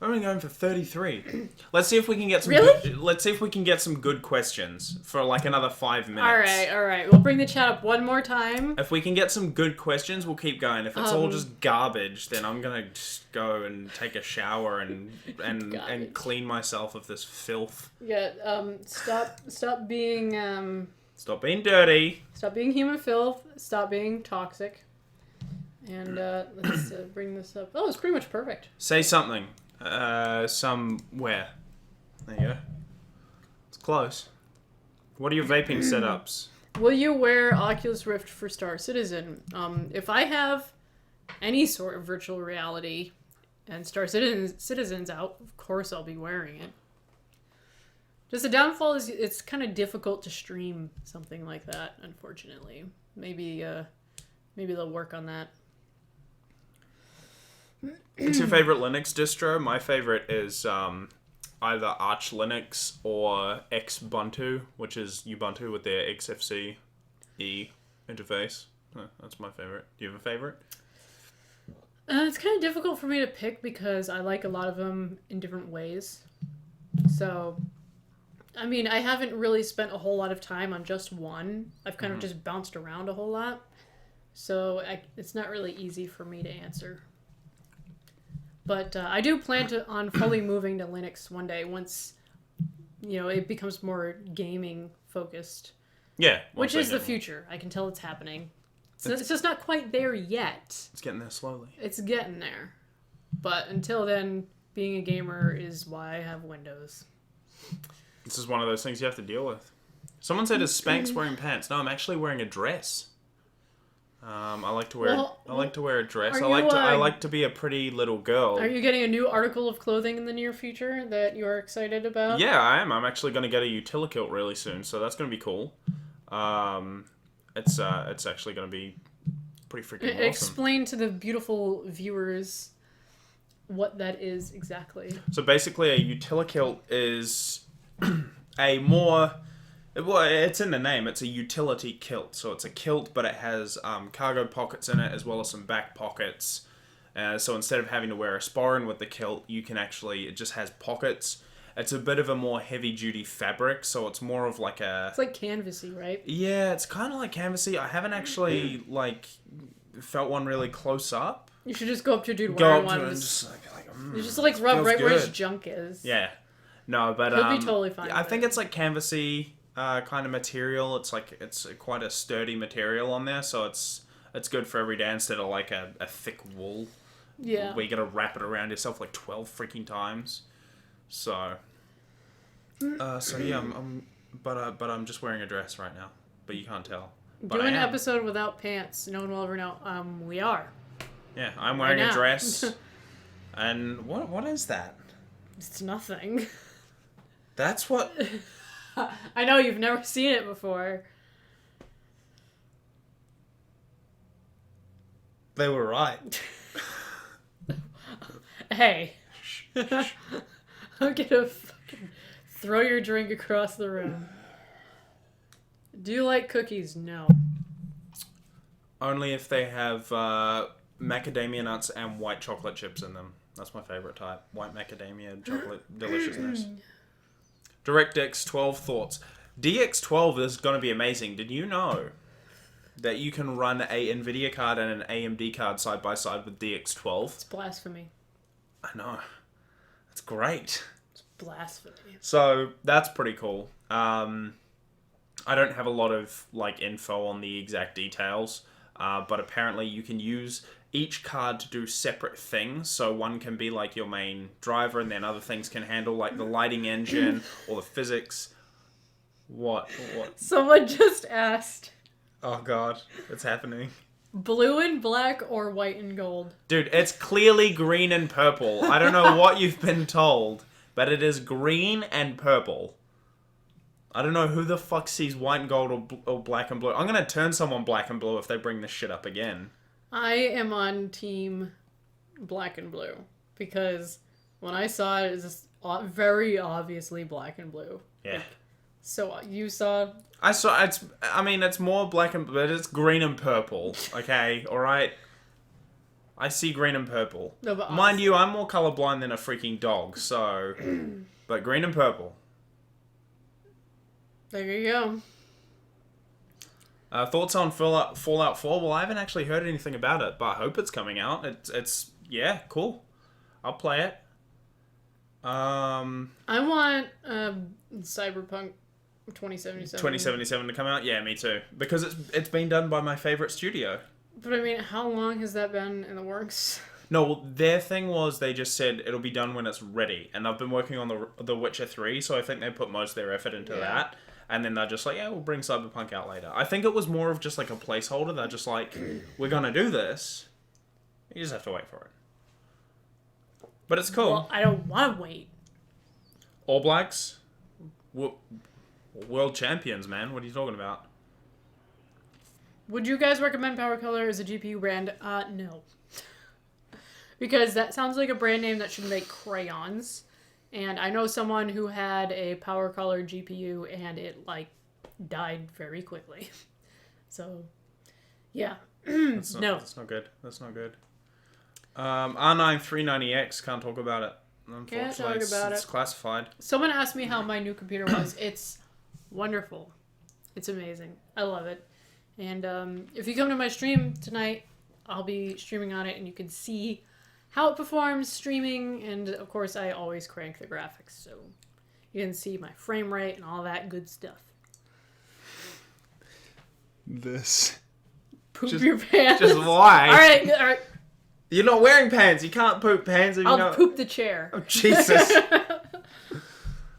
I'm only going for 33. Let's see if we can get some let's see if we can get some good questions for like another 5 minutes. All right. We'll bring the chat up one more time. If we can get some good questions, we'll keep going. If it's all just garbage, then I'm going to just go and take a shower and clean myself of this filth. Yeah, stop being Stop being dirty. Stop being human filth. Stop being toxic. And let's bring this up. Oh, it's pretty much perfect. Say something. Somewhere. There you go. It's close. What are your vaping setups? Will you wear Oculus Rift for Star Citizen? If I have any sort of virtual reality and Star Citizen's out, of course I'll be wearing it. Just the downfall is it's kind of difficult to stream something like that, unfortunately. Maybe they'll work on that. What's your favorite Linux distro? My favorite is either Arch Linux or Xubuntu, which is Ubuntu with their XFCE interface. That's my favorite. Do you have a favorite? It's kind of difficult for me to pick because I like a lot of them in different ways. So, I mean, I haven't really spent a whole lot of time on just one. I've kind of just bounced around a whole lot. So, it's not really easy for me to answer. But I do plan on fully moving to Linux one day once, it becomes more gaming focused. Yeah. Which is the future. I can tell it's happening. It's just not quite there yet. It's getting there slowly. It's getting there. But until then, being a gamer is why I have Windows. This is one of those things you have to deal with. Someone said, "Is Spanx wearing pants?" No, I'm actually wearing a dress. I like to wear a dress. I like to be a pretty little girl. Are you getting a new article of clothing in the near future that you're excited about? Yeah, I am. I'm actually going to get a Utilikilt really soon, so that's going to be cool. It's actually going to be pretty freaking awesome. Explain to the beautiful viewers what that is exactly. So basically, a Utilikilt is it's in the name. It's a utility kilt. So it's a kilt, but it has cargo pockets in it as well as some back pockets. So instead of having to wear a sporran with the kilt, you can actually, it just has pockets. It's a bit of a more heavy-duty fabric, so it's more of like a... It's like canvasy, right? Yeah, it's kind of like canvasy. I haven't actually, felt one really close up. You should just go up to a dude wearing one. And just you just rub right where his junk is. Yeah. No, but... He'll be totally fine. I think it's like canvasy kind of material. It's quite a sturdy material on there, so it's good for every day instead of like a thick wool. Yeah. Where you gotta wrap it around yourself 12 freaking times. So yeah, I'm just wearing a dress right now, but you can't tell. But doing an episode without pants, no one will ever know. We are. Yeah, I'm wearing a dress. And what is that? It's nothing. That's what. I know you've never seen it before. They were right. Hey. I'm gonna fucking throw your drink across the room. Do you like cookies? No. Only if they have macadamia nuts and white chocolate chips in them. That's my favorite type. White macadamia chocolate deliciousness. DirectX 12 thoughts. DX12 is going to be amazing. Did you know that you can run a NVIDIA card and an AMD card side by side with DX12? It's blasphemy. I know. That's great. It's blasphemy. So that's pretty cool. I don't have a lot of info on the exact details, but apparently you can use each card to do separate things. So one can be your main driver, and then other things can handle the lighting engine or the physics. What? Someone just asked. Oh god, it's happening. Blue and black or white and gold? Dude, it's clearly green and purple. I don't know what you've been told, but it is green and purple. I don't know who the fuck sees white and gold or black and blue. I'm gonna turn someone black and blue if they bring this shit up again. I am on team black and blue because when I saw it, it was just very obviously black and blue. Yeah. So you saw... I saw, it's more black and blue, but it's green and purple, okay? Alright? I see green and purple. No, but mind you, I'm more colorblind than a freaking dog, so... but green and purple. There you go. Thoughts on Fallout 4? Well, I haven't actually heard anything about it, but I hope it's coming out. It's yeah, cool. I'll play it. I want Cyberpunk 2077 to come out. Yeah, me too. Because it's been done by my favorite studio. But I mean, how long has that been in the works? No, well, their thing was they just said it'll be done when it's ready, and I've been working on the Witcher 3, so I think they put most of their effort into that, and then they're just like, yeah, we'll bring Cyberpunk out later. I think it was more of just like a placeholder. They're just like, we're gonna do this. You just have to wait for it. But it's cool. Well, I don't want to wait. All Blacks, world champions, man. What are you talking about? Would you guys recommend Power Color as a GPU brand? No. Because that sounds like a brand name that should make crayons. And I know someone who had a Power Color GPU and it, like, died very quickly. So, yeah. That's No. That's not good. That's not good. R9 390X, can't talk about it. Can't talk about it's classified. Someone asked me how my new computer was. It's wonderful. It's amazing. I love it. And if you come to my stream tonight, I'll be streaming on it, and you can see how it performs streaming. And of course, I always crank the graphics, so you can see my frame rate and all that good stuff. This. Poop your pants. Just why? All right. You're not wearing pants. You can't poop pants. If I'll poop the chair. Oh, Jesus.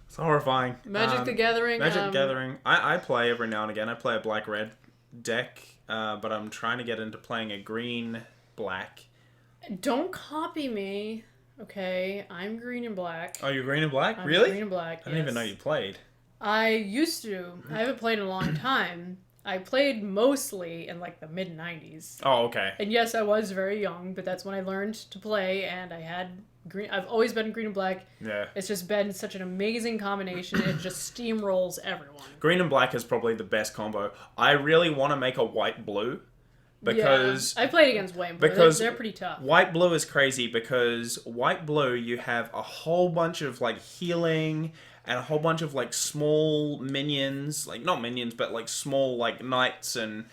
It's horrifying. Magic the Gathering. Magic the Gathering. I play every now and again. I play a black-red deck, but I'm trying to get into playing a green-black. Don't copy me, okay? I'm green and black. Oh, you're green and black? I'm Really? Green and black, I didn't even know you played. I used to. I haven't played in a long time. I played mostly in, like, the mid-90s. Oh, okay. And yes, I was very young, but that's when I learned to play, and I had green. I've always been green and black. Yeah. It's just been such an amazing combination. It just steamrolls everyone. Green and black is probably the best combo. I really want to make a white-blue, because... I played against white and blue. Because they're pretty tough. White-blue is crazy, because white-blue, you have a whole bunch of, like, healing... and a whole bunch of, like, small minions, like, not minions, but, like, small, like, knights and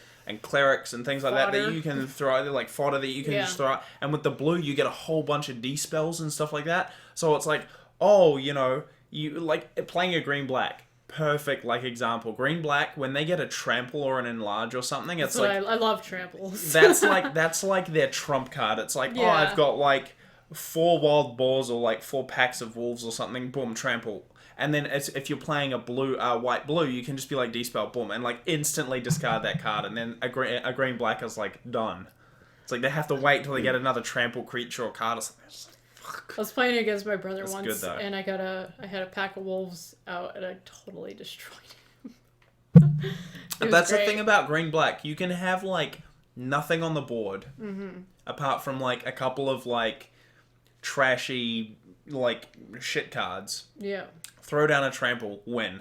clerics and things like that you can throw, like, fodder that you can just throw out. And with the blue, you get a whole bunch of D-spells and stuff like that. So it's like, oh, you know, you, like, playing a green-black. Perfect, like, example. Green-black, when they get a trample or an enlarge or something, it's so like... I love tramples. that's like their trump card. It's like, oh, I've got, like, 4 wild boars or, like, 4 packs of wolves or something. Boom, trample. And then if you're playing a white-blue, you can just be like, D-spell, boom, and like instantly discard that card. And then a green-black is like, done. It's like they have to wait till they get another trample creature or card or something. Fuck. I was playing against my brother once, good, though. and I had a pack of wolves out, and I totally destroyed him. That's the thing about green-black. You can have like nothing on the board, apart from like a couple of like trashy like shit cards. Yeah. Throw down a trample, win.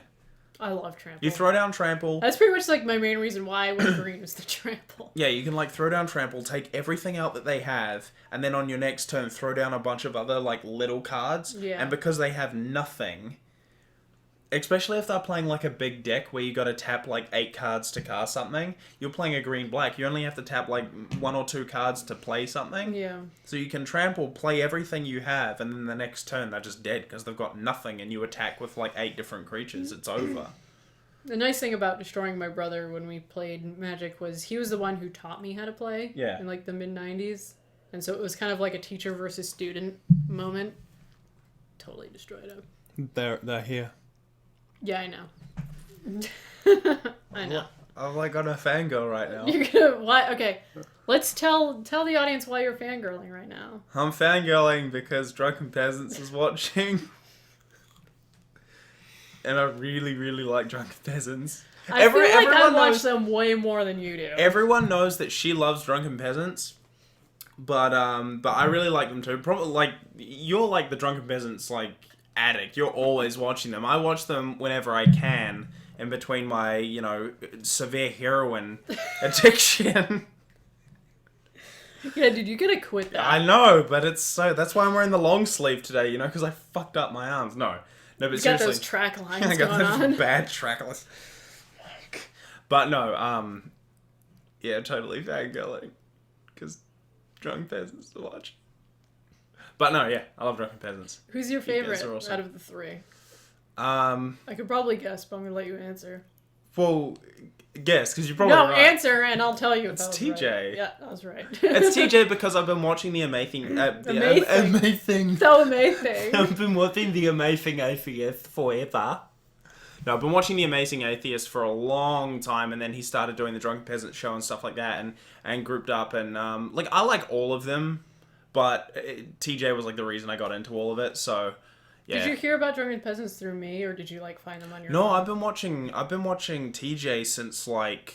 I love trample. You throw down trample. That's pretty much like my main reason why I went green was the trample. Yeah, you can like throw down trample, take everything out that they have, and then on your next turn throw down a bunch of other like little cards. Yeah. And because they have nothing, especially if they're playing like a big deck where you got to tap like 8 cards to cast something, you're playing a green-black. You only have to tap like 1 or 2 cards to play something. Yeah. So you can trample, play everything you have, and then the next turn they're just dead because they've got nothing, and you attack with like 8 different creatures. It's over. The nice thing about destroying my brother when we played Magic was he was the one who taught me how to play. Yeah. In like the mid-90s. And so it was kind of like a teacher versus student moment. Totally destroyed him. They're here. Yeah, I know. I know. I'm like on a fangirl right now. You're gonna why? Okay, let's tell the audience why you're fangirling right now. I'm fangirling because Drunken Peasants is watching. And I really, really like Drunken Peasants. I feel like I watch knows, them way more than you do. Everyone knows that she loves Drunken Peasants, but I really like them too. Probably like you're like the Drunken Peasants like addict. You're always watching them. I watch them whenever I can, in between my severe heroin addiction. Yeah, dude, you gotta quit that. I know, but that's why I'm wearing the long sleeve today. Because I fucked up my arms. No, but you seriously, got those track lines I got going those on. bad track lines. But no, yeah, totally fangirling because Drunken Peasants to watch. But no, yeah, I love Drunken Peasants. Who's your favorite awesome. out of the 3? I I could probably guess, but I'm gonna let you answer. Well, guess, because you're probably No, right. answer, and I'll tell you if It's I was TJ. right. Yeah, I was right. It's TJ because I've been watching the amazing... Amazing. So amazing. I've been watching The Amazing Atheist forever. No, I've been watching The Amazing Atheist for a long time, and then he started doing the Drunken Peasants show and stuff like that, and grouped up, and like I like all of them, but TJ was like the reason I got into all of it. So yeah. Did you hear about Drunken Peasants through me, or did you like find them on your? No, own? I've been watching TJ since like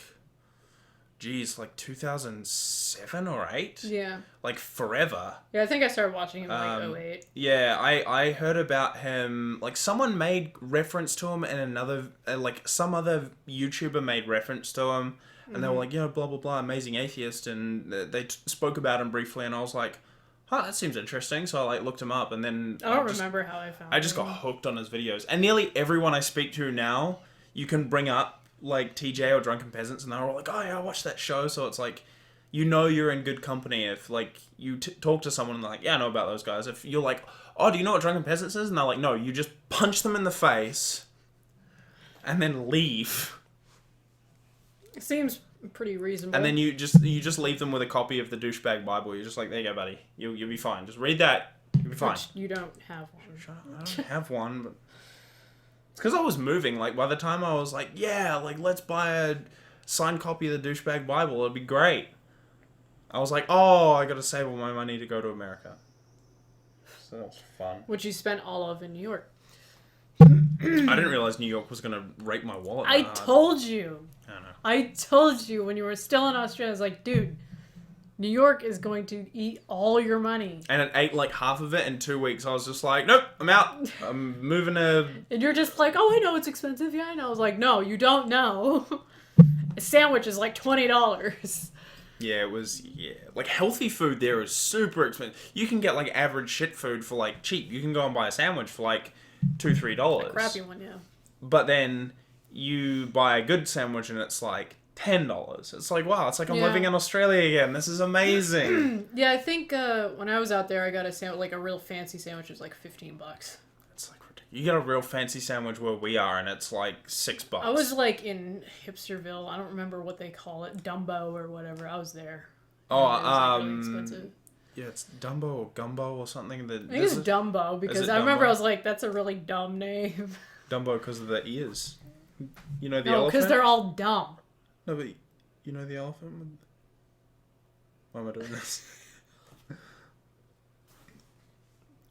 2007 or 8. Yeah. Like forever. Yeah, I think I started watching him in like 08. Yeah, I heard about him, like someone made reference to him and another, like some other YouTuber made reference to him and they were like, blah, blah, blah, Amazing Atheist, and they spoke about him briefly and I was like, huh, that seems interesting, so I like looked him up and then... I don't remember how I found him. I just got hooked on his videos. And nearly everyone I speak to now, you can bring up like TJ or Drunken Peasants and they're all like, oh yeah, I watched that show, so it's like... you're in good company if, like, you talk to someone and they're like, yeah, I know about those guys. If you're like, oh, do you know what Drunken Peasants is? And they're like, no, you just punch them in the face and then leave. It seems pretty reasonable. And then you just leave them with a copy of the douchebag Bible. You're just like, there you go, buddy. You'll be fine. Just read that. You'll be fine. Which you don't have one. Shut up. I don't have one, but... it's because I was moving. Like, by the time I was like, yeah, like, let's buy a signed copy of the douchebag Bible. It'd be great. I was like, oh, I gotta save all my money to go to America. So that was fun. Which you spent all of in New York. I didn't realize New York was gonna rape my wallet. I told you. I don't know. I told you when you were still in Australia. I was like, dude, New York is going to eat all your money. And it ate like half of it in 2 weeks. I was just like, nope, I'm out. I'm moving to... And you're just like, oh, I know it's expensive. Yeah, I know. I was like, no, you don't know. A sandwich is like $20. Yeah, it was, like, healthy food there is super expensive. You can get, like, average shit food for, like, cheap. You can go and buy a sandwich for, like, $2-3. A crappy one, yeah. But then you buy a good sandwich and it's, like, $10. It's like, wow, it's like I'm living in Australia again. This is amazing. Yeah, I think when I was out there, I got a sandwich, like, a real fancy sandwich. It was, like, $15. It's like, you get a real fancy sandwich where we are and it's, like, $6. I was, like, in Hipsterville. I don't remember what they call it. Dumbo or whatever. I was there. Oh, it was, like, really expensive. Yeah, it's Dumbo or Gumbo or something. I think it's Dumbo because I remember I was like, that's a really dumb name. Dumbo because of the ears. You know the elephant? elephant? because they're all dumb. No, but you know the elephant? Why am I doing this?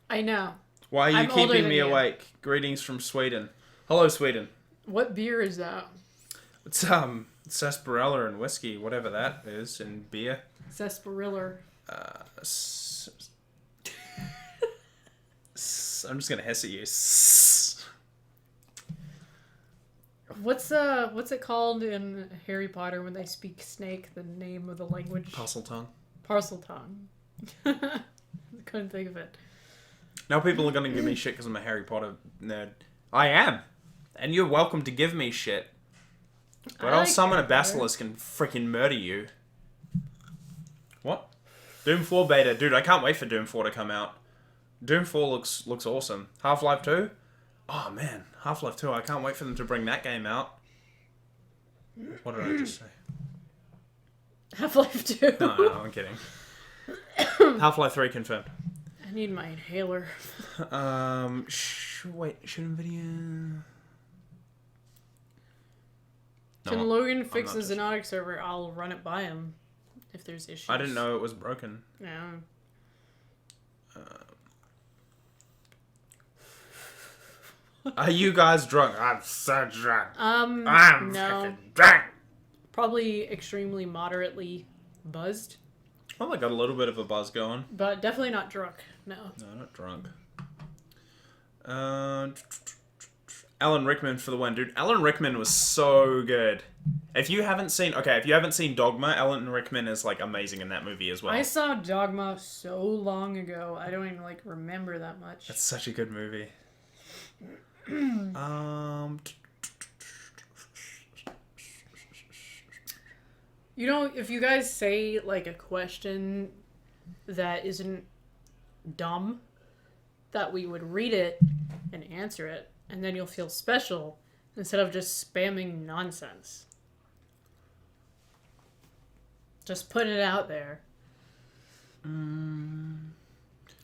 I know. Why are you I'm older keeping than me you. awake? Greetings from Sweden. Hello, Sweden. What beer is that? It's sarsaparilla and whiskey, whatever that is, and beer. Sarsaparilla. I'm just gonna hiss at you. What's it called in Harry Potter when they speak snake? The name of the language? Parcel tongue. Parcel tongue. Couldn't think of it. Now people are gonna give me shit because I'm a Harry Potter nerd. I am, and you're welcome to give me shit. But I'll summon a basilisk and freaking murder you. What? Doom 4 beta, dude! I can't wait for Doom 4 to come out. Doom 4 looks awesome. Half-Life 2. Oh man, Half-Life 2. I can't wait for them to bring that game out. What did I just say? Half-Life 2. No, I'm kidding. Half-Life 3 confirmed. I need my inhaler. Wait, should NVIDIA... Can Logan fix the Xenotic server? I'll run it by him if there's issues. I didn't know it was broken. No. Are you guys drunk? I'm so drunk. I'm fucking drunk. Probably extremely moderately buzzed. Well, I got a little bit of a buzz going. But definitely not drunk. No. No, not drunk. Alan Rickman for the win, dude. Alan Rickman was so good. If you haven't seen Dogma, Alan Rickman is like amazing in that movie as well. I saw Dogma so long ago. I don't even like remember that much. It's such a good movie. You know, if you guys say like a question that isn't dumb, that we would read it and answer it, and then you'll feel special instead of just spamming nonsense. Just putting it out there.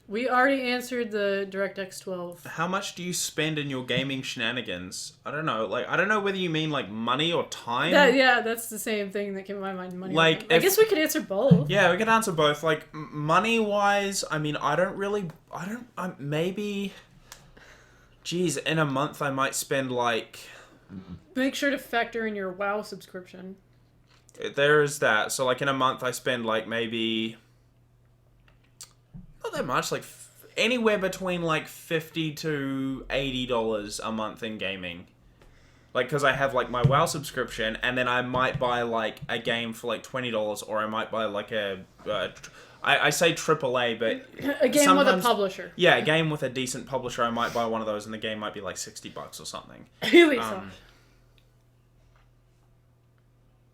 We already answered the DirectX 12. How much do you spend in your gaming shenanigans? I don't know. Like, I don't know whether you mean like money or time. Yeah, that's the same thing that came to my mind. Money. Like, I guess we could answer both. Yeah, we could answer both. Like, money wise, I mean, maybe. Geez, in a month I might spend like. Make sure to factor in your WoW subscription. There is that. So like in a month I spend like maybe. Not that much, like anywhere between like $50 to $80 a month in gaming. Like, because I have like my WoW subscription, and then I might buy like a game for like $20, or I might buy like I say AAA, but a game with a publisher. Yeah, a game with a decent publisher. I might buy one of those, and the game might be like $60 or something. Really? So.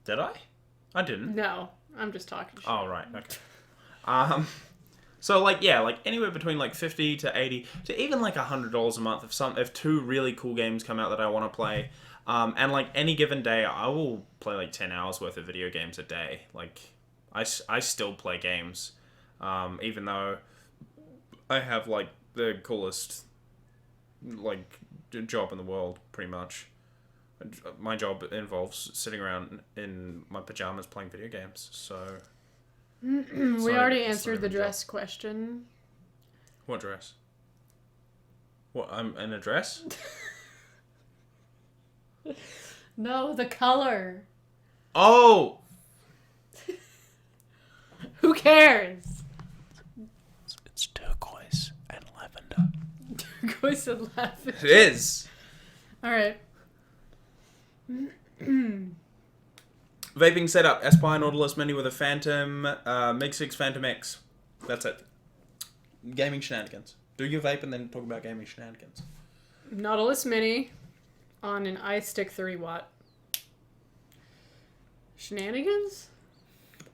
Did I? I didn't. No, I'm just talking shit. Oh right, okay. So like yeah, like anywhere between like $50 to $80 to even like $100 a month if two really cool games come out that I want to play, and like any given day I will play like 10 hours worth of video games a day. Like I still play games, even though I have like the coolest like job in the world pretty much. My job involves sitting around in my pajamas playing video games, so. We already answered the dress question. What dress? What, I'm in a dress? No, the color. Oh! Who cares? It's turquoise and lavender. Turquoise and lavender. It is! Alright. Vaping setup, Aspire Nautilus Mini with a Phantom, MiG-6 Phantom X. That's it. Gaming shenanigans. Do your vape and then talk about gaming shenanigans. Nautilus Mini on an iStick 30 watt. Shenanigans?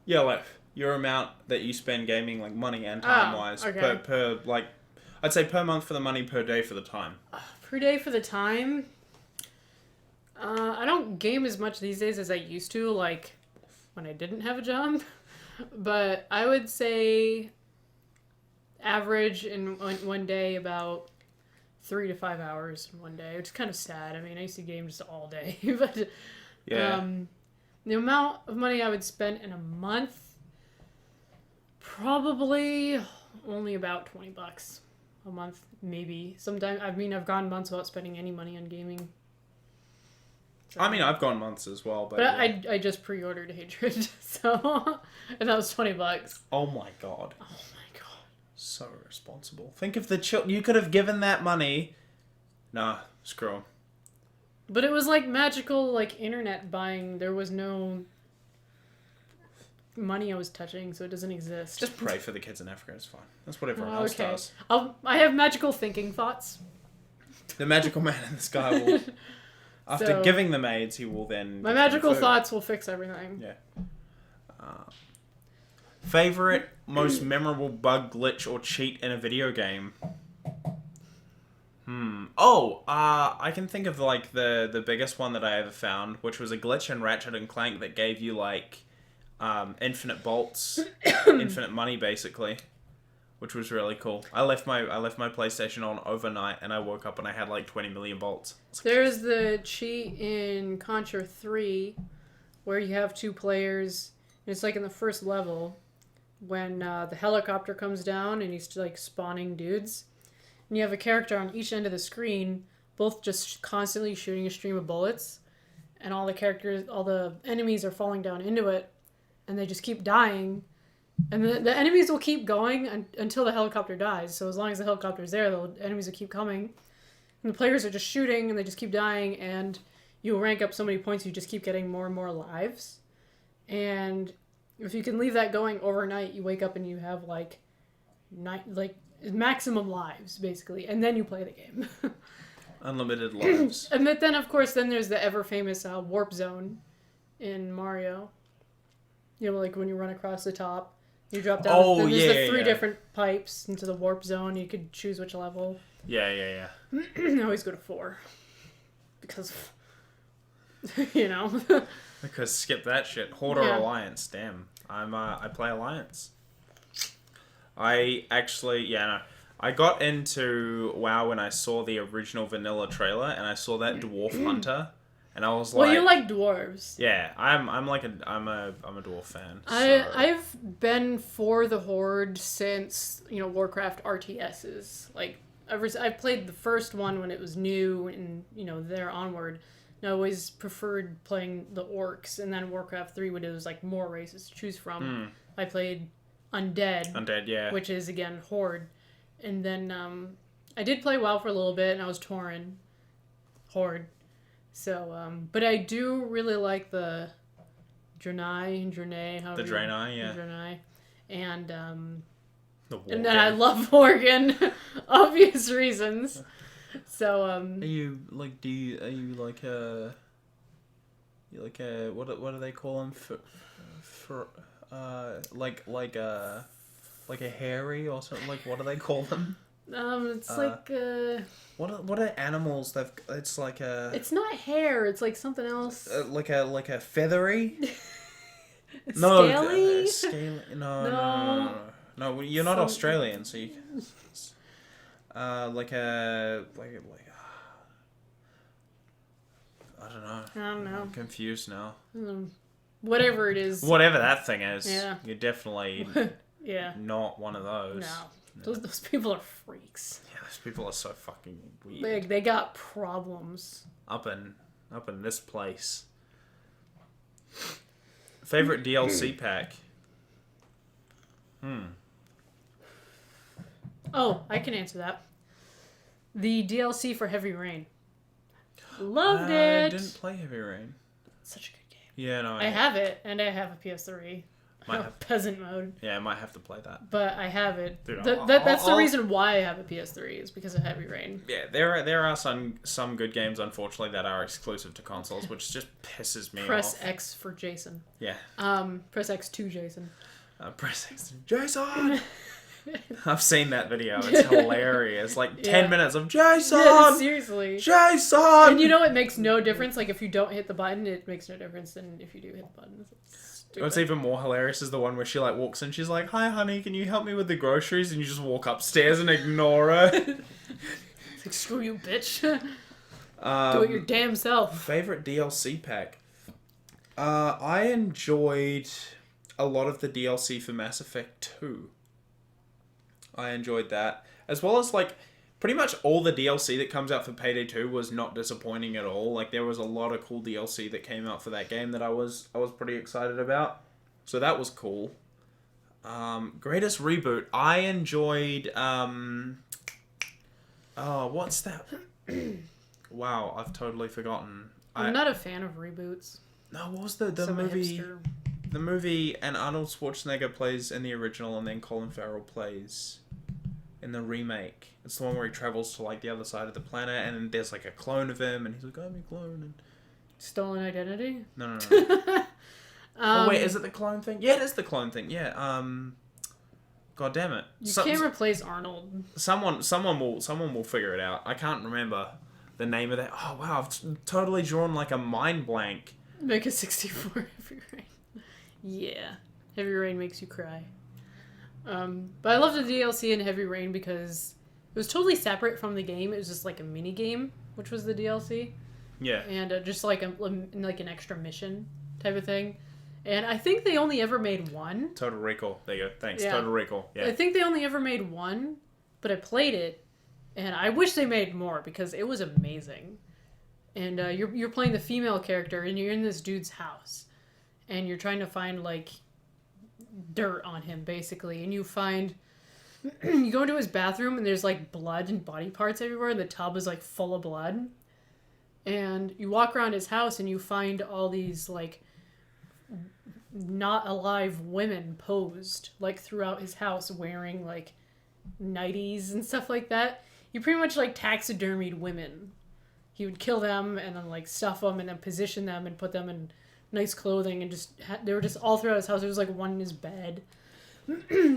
Yeah, like your amount that you spend gaming, like money and time wise. Okay. Per like, I'd say per month for the money, per day for the time. Per day for the time? I don't game as much these days as I used to, like when I didn't have a job. But I would say average in one day about 3 to 5 hours in one day, which is kind of sad. I mean, I used to game just all day. But Yeah. the amount of money I would spend in a month, probably only about $20 a month, maybe. Sometimes, I mean, I've gone months without spending any money on gaming. So, I mean, I've gone months as well, but yeah. I just pre-ordered Hatred, so and that was $20. Oh my god. Oh my god. So irresponsible. Think of the you could have given that money. Nah, screw 'em. But it was like magical, like internet buying. There was no money I was touching, so it doesn't exist. Just pray for the kids in Africa. It's fine. That's what everyone else does. I have magical thinking thoughts. The magical man in the sky will. After giving them AIDS, he will then. My magical thoughts will fix everything. Yeah. Favorite, most memorable bug, glitch, or cheat in a video game? I can think of like the biggest one that I ever found, which was a glitch in Ratchet and Clank that gave you like infinite bolts, infinite money basically, which was really cool. I left my PlayStation on overnight, and I woke up and I had like 20 million bolts. There's the cheat in Contra 3 where you have two players, and it's like in the first level when the helicopter comes down and he's like spawning dudes, and you have a character on each end of the screen, both just constantly shooting a stream of bullets, and all the enemies are falling down into it, and they just keep dying. And the enemies will keep going until the helicopter dies. So as long as the helicopter's there, the enemies will keep coming. And the players are just shooting, and they just keep dying, and you'll rank up so many points, you just keep getting more and more lives. And if you can leave that going overnight, you wake up and you have like maximum lives, basically. And then you play the game. Unlimited lives. And then, of course, there's the ever-famous warp zone in Mario. You know, like when you run across the top. You drop down. Oh, then there's yeah, the three different pipes into the warp zone. You could choose which level. Yeah. I always go to 4 because You know? Because skip that shit. Horde or Yeah. Alliance? Damn. I play Alliance. I actually, no. I got into WoW when I saw the original vanilla trailer, and I saw that Dwarf Hunter, and I was like, Well, you like dwarves. yeah, I'm a dwarf fan. I've been for the Horde since, Warcraft RTSs. Like, I've played the first one when it was new, and, there onward. And I always preferred playing the orcs, and then Warcraft 3 when it was, like, more races to choose from. I played Undead. Yeah. Which is, again, Horde. And then I did play WoW for a little bit, and I was Tauren. Horde. So, but I do really like the Draenei, The Draenei, yeah. Draenei. And, and then I love Morgan, obvious reasons. So, Are you, like, what do they call them? Like a hairy or something? Like, what do they call them? It's like, What are animals? It's like a... It's not hair, it's like something else. Like a feathery? Scaly? Scaly. No, you're not Australian, so you can... I don't know. I'm confused now. Whatever it is. Whatever that thing is. Yeah. You're definitely yeah. not one of those. No. Those people are freaks. Yeah, those people are so fucking weird. They got problems. Up in this place. Favorite DLC pack? Oh, I can answer that. The DLC for Heavy Rain. Loved it. I didn't play Heavy Rain. Such a good game. Yeah, no. I have it, and I have a PS3. Peasant mode. Yeah, I might have to play that. But I have it. Dude, That's the reason why I have a PS3 is because of Heavy Rain. Yeah, there are some good games, unfortunately, that are exclusive to consoles, which just pisses me off. Press X for Jason. Yeah. Press X to Jason. Press X. Jason! I've seen that video. It's hilarious. Like 10 minutes of Jason! Yeah, seriously. Jason! And it makes no difference. Like, if you don't hit the button, it makes no difference than if you do hit the button. What's even more hilarious is the one where she like walks in, she's like, "Hi honey, can you help me with the groceries?" And you just walk upstairs and ignore her. It's like, screw you, bitch. Do it your damn self. Favorite DLC pack? I enjoyed a lot of the DLC for Mass Effect 2. I enjoyed that. As well as, like, pretty much all the DLC that comes out for Payday 2 was not disappointing at all. Like, there was a lot of cool DLC that came out for that game that I was pretty excited about. So that was cool. Greatest reboot. I enjoyed, what's that? Wow, I've totally forgotten. I'm not a fan of reboots. No, what was the movie? The movie, and Arnold Schwarzenegger plays in the original, and then Colin Farrell plays in the remake. It's the one where he travels to, like, the other side of the planet, and there's, like, a clone of him, and he's like, I'm a clone, and... Stolen Identity? No. Oh, wait, is it the clone thing? Yeah, it is the clone thing, yeah, God damn it. You can't replace Arnold. Someone will figure it out. I can't remember the name of that. Oh, wow, I've totally drawn, like, a mind blank. Make a 64 Heavy Rain. Yeah. Heavy Rain makes you cry. But I love the DLC in Heavy Rain because it was totally separate from the game. It was just like a mini game, which was the DLC. Yeah. And just like an extra mission type of thing. And I think they only ever made one. Total Recall. There you go. Thanks. Yeah. Total Recall. Yeah. I think they only ever made one, but I played it, and I wish they made more because it was amazing. And you're playing the female character, and you're in this dude's house, and you're trying to find like dirt on him basically, and you go into his bathroom, and there's like blood and body parts everywhere, and the tub is like full of blood. And you walk around his house, and you find all these like not alive women posed like throughout his house wearing like nighties and stuff like that. You pretty much like taxidermied women. He would kill them and then like stuff them and then position them and put them in nice clothing and just they were just all throughout his house. There was like one in his bed,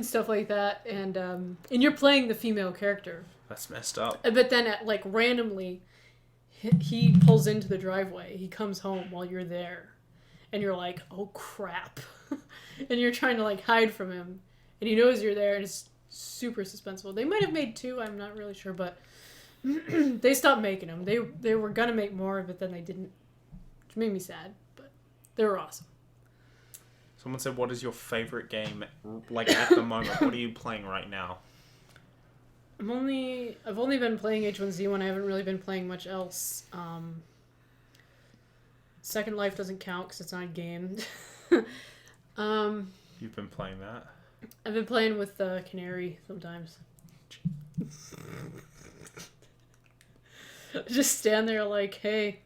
stuff like that. And you're playing the female character. That's messed up. But then like randomly, he pulls into the driveway. He comes home while you're there. And you're like, oh crap. And you're trying to like hide from him. And he knows you're there and it's super suspenseful. They might have made 2, I'm not really sure, but they stopped making them. They were gonna make more, but then they didn't. Which made me sad, but they were awesome. Someone said, what is your favorite game, like, at the moment? What are you playing right now? I've only been playing H1Z1. I haven't really been playing much else. Second Life doesn't count because it's not a game. You've been playing that? I've been playing with Canary sometimes. Just stand there like, hey,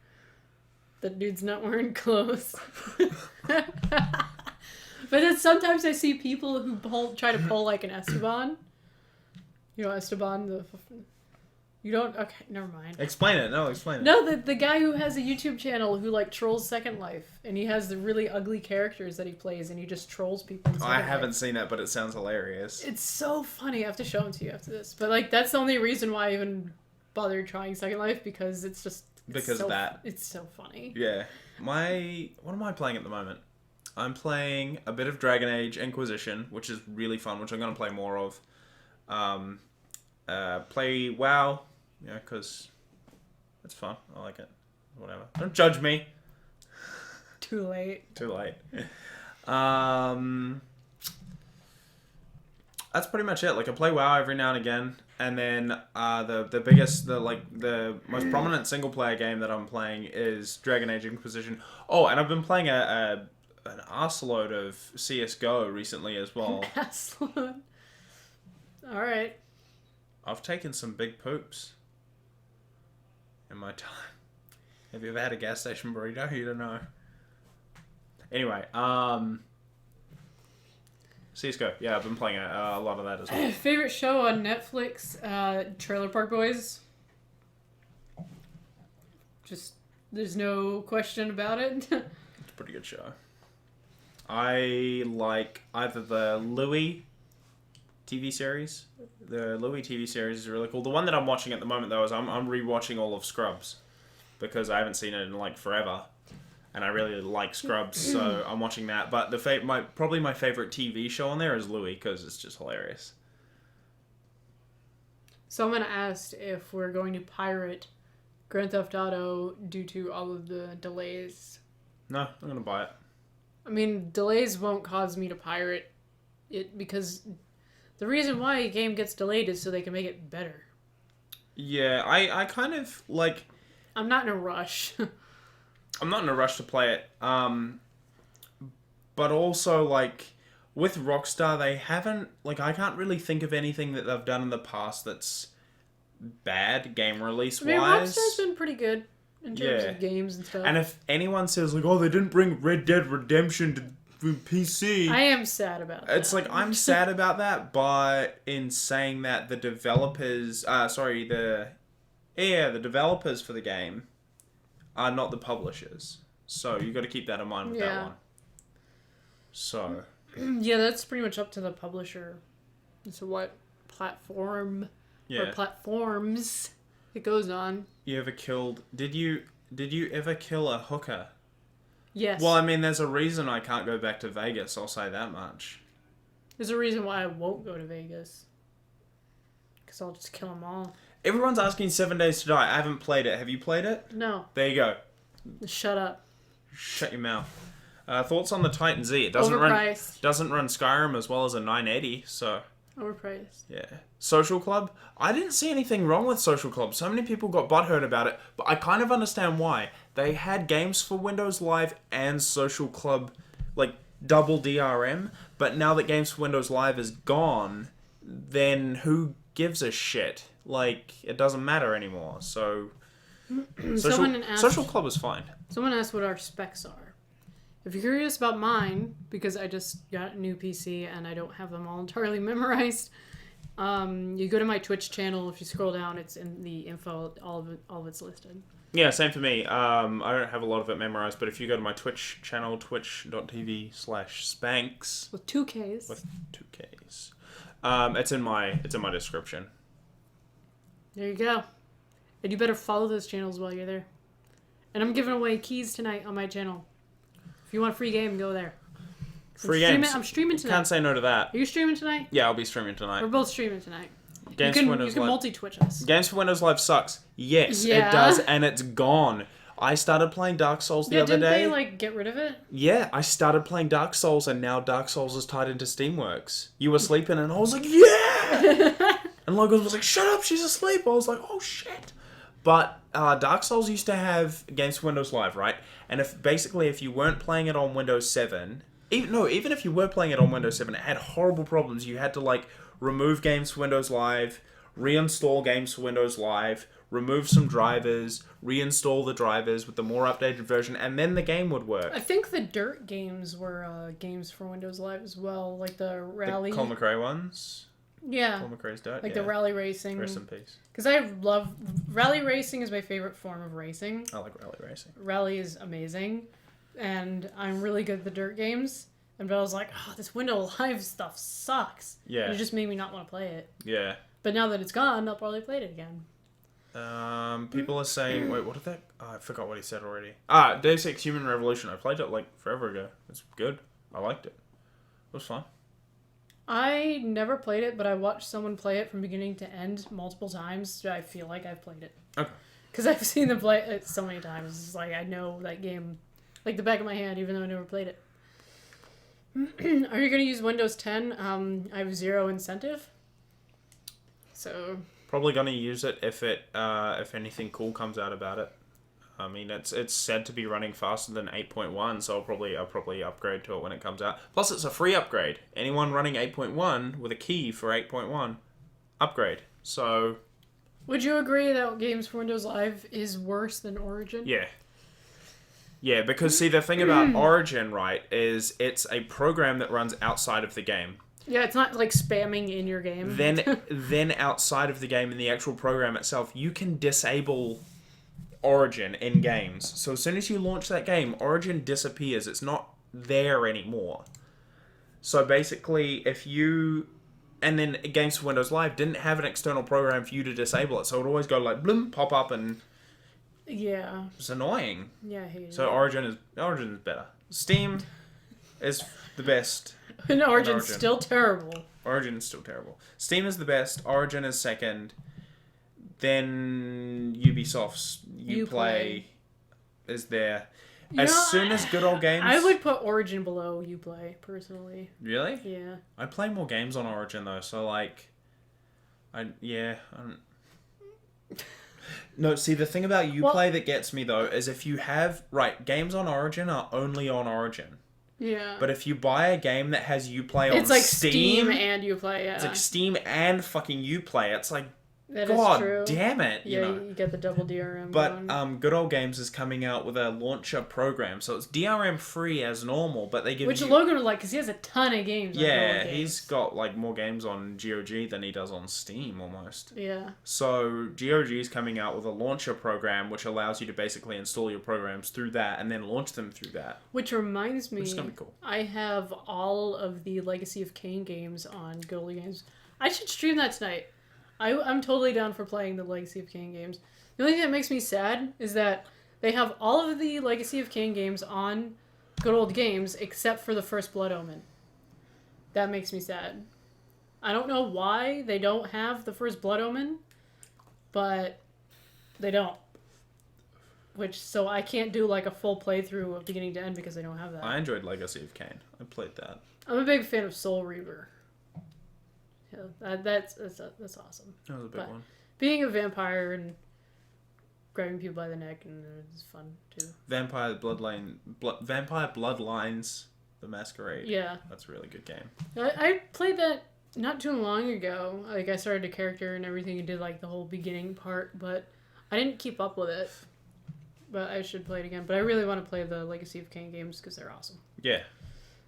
that dude's not wearing clothes. But then sometimes I see people who try to pull like an Esteban. You know Esteban, you don't? Okay, never mind. Explain it. No, explain it. No, the guy who has a YouTube channel who like trolls Second Life, and he has the really ugly characters that he plays, and he just trolls people. I haven't seen that, but it sounds hilarious. It's so funny. I have to show him to you after this. But like, that's the only reason why I even bothered trying Second Life, because it's just because of that. It's so funny. Yeah. What am I playing at the moment? I'm playing a bit of Dragon Age Inquisition, which is really fun, which I'm going to play more of. Play WoW, because it's fun. I like it. Whatever. Don't judge me. Too late. Too late. That's pretty much it. Like, I play WoW every now and again, and then the most prominent single player game that I'm playing is Dragon Age Inquisition. Oh, and I've been playing an arseload of CS:GO recently as well. Arseload. All right. I've taken some big poops in my time. Have you ever had a gas station burrito? You don't know. Anyway, CS:GO. Yeah, I've been playing a lot of that as well. Favorite show on Netflix? Trailer Park Boys. Just, there's no question about it. It's a pretty good show. I like either the Louis TV series. The Louis TV series is really cool. The one that I'm watching at the moment, though, is I'm rewatching all of Scrubs, because I haven't seen it in like forever, and I really like Scrubs, so I'm watching that. But probably my favorite TV show on there is Louis, because it's just hilarious. Someone asked if we're going to pirate Grand Theft Auto due to all of the delays. No, I'm gonna buy it. I mean, delays won't cause me to pirate it, because the reason why a game gets delayed is so they can make it better. Yeah, I kind of like... I'm not in a rush. I'm not in a rush to play it. But also, like, with Rockstar, they haven't... Like, I can't really think of anything that they've done in the past that's bad, game release-wise. I mean, Rockstar's been pretty good in terms of games and stuff. And if anyone says, like, oh, they didn't bring Red Dead Redemption to PC... I am sad about that. It's like, I'm sad about that, but in saying that, the developers... the developers for the game are not the publishers. So you got to keep that in mind with that one. So... Yeah, that's pretty much up to the publisher. So what platform or platforms it goes on. You ever killed... Did you ever kill a hooker? Yes. Well, I mean, there's a reason I can't go back to Vegas, I'll say that much. There's a reason why I won't go to Vegas. Because I'll just kill them all. Everyone's asking 7 Days to Die. I haven't played it. Have you played it? No. There you go. Shut up. Shut your mouth. Thoughts on the Titan Z? It doesn't run Skyrim as well as a 980, so... Overpriced. Yeah. Social Club? I didn't see anything wrong with Social Club. So many people got butthurt about it, but I kind of understand why. They had games for Windows Live and Social Club, like, double DRM, but now that Games for Windows Live is gone, then who gives a shit? Like, it doesn't matter anymore, so... Social Club is fine. Someone asked what our specs are. If you're curious about mine, because I just got a new PC and I don't have them all entirely memorized, you go to my Twitch channel. If you scroll down, it's in the info. All of it's listed. Yeah, same for me. I don't have a lot of it memorized, but if you go to my Twitch channel, twitch.tv/Spanx with 2 Ks. With 2 Ks. It's in my description. There you go. And you better follow those channels while you're there. And I'm giving away keys tonight on my channel. If you want a free game, go there. Free games. I'm streaming tonight. Can't say no to that. Are you streaming tonight? Yeah, I'll be streaming tonight. We're both streaming tonight. Games you for can Windows Live. multi-Twitch us. Games for Windows Live sucks. Yes, Yeah. it does, and it's gone. I started playing Dark Souls the other day. Didn't they, like, get rid of it? Yeah, I started playing Dark Souls, and now Dark Souls is tied into Steamworks. You were sleeping, and I was like, yeah! And Logan was like, shut up, she's asleep. I was like, oh, shit. But Dark Souls used to have Games for Windows Live, right? And if you weren't playing it on Windows 7... Even if you were playing it on Windows 7, it had horrible problems. You had to, like, remove Games for Windows Live, reinstall Games for Windows Live, remove some drivers, reinstall the drivers with the more updated version, and then the game would work. I think the Dirt games were games for Windows Live as well, like the Rally. The Colin McRae ones? Yeah. Colin McRae's Dirt, like the Rally Racing. Rest in peace. Because I love... Rally Racing is my favorite form of racing. I like Rally Racing. Rally is amazing. And I'm really good at the Dirt games. And I was like, oh, this Windows Live stuff sucks. Yeah. And it just made me not want to play it. Yeah. But now that it's gone, I'll probably play it again. People are saying... Wait, what did that... I forgot what he said already. Deus Ex Human Revolution. I played it, like, forever ago. It's good. I liked it. It was fun. I never played it, but I watched someone play it from beginning to end multiple times, so I feel like I've played it. Okay. Because I've seen them play it so many times. It's like, I know that game like the back of my hand, even though I never played it. Are you going to use Windows 10? I have zero incentive. So... Probably going to use it if anything cool comes out about it. I mean, it's said to be running faster than 8.1, so I'll probably upgrade to it when it comes out. Plus, it's a free upgrade. Anyone running 8.1 with a key for 8.1, upgrade. So... Would you agree that Games for Windows Live is worse than Origin? Yeah. Yeah, because see, the thing about Origin, right, is it's a program that runs outside of the game. Yeah, it's not like spamming in your game. Then outside of the game, in the actual program itself, you can disable Origin in games. So as soon as you launch that game, Origin disappears. It's not there anymore. So basically, and then Games for Windows Live didn't have an external program for you to disable it, so it would always go like, bloom, pop up, and... Yeah. It's annoying. Yeah, I hate it. So Origin is better. Steam is the best. And Origin's still terrible. Origin is still terrible. Steam is the best. Origin is second. Then Ubisoft's Uplay is there. Soon as Good Old Games... I would put Origin below Uplay, personally. Really? Yeah. I play more games on Origin, though, so, like... No, see, the thing about Uplay that gets me, though, is if you have... Right, games on Origin are only on Origin. Yeah. But if you buy a game that has Uplay on it's like Steam and Uplay, yeah. It's like Steam and fucking Uplay. It's like, that God is true. Damn it. Yeah, you know? you get the double DRM. But going. Good Old Games is coming out with a launcher program. So it's DRM free as normal, but they give Which you... Logan would like, because he has a ton of games on Good Old Games. He's got like more games on GOG than he does on Steam, almost. Yeah. So GOG is coming out with a launcher program, which allows you to basically install your programs through that and then launch them through that. Which reminds me, which is gonna be cool. I have all of the Legacy of Kain games on Good Old Games. I should stream that tonight. I'm totally down for playing the Legacy of Kain games. The only thing that makes me sad is that they have all of the Legacy of Kain games on Good Old Games except for the first Blood Omen. That makes me sad. I don't know why they don't have the first Blood Omen, but they don't. So I can't do like a full playthrough of beginning to end because I don't have that. I enjoyed Legacy of Kain. I played that. I'm a big fan of Soul Reaver. Yeah, that's awesome. That was a big one. Being a vampire and grabbing people by the neck and it's fun too. Vampire Bloodlines: The Masquerade. Yeah, that's a really good game. I played that not too long ago. Like I started a character and everything and did like the whole beginning part, but I didn't keep up with it. But I should play it again. But I really want to play the Legacy of Kain games because they're awesome. Yeah.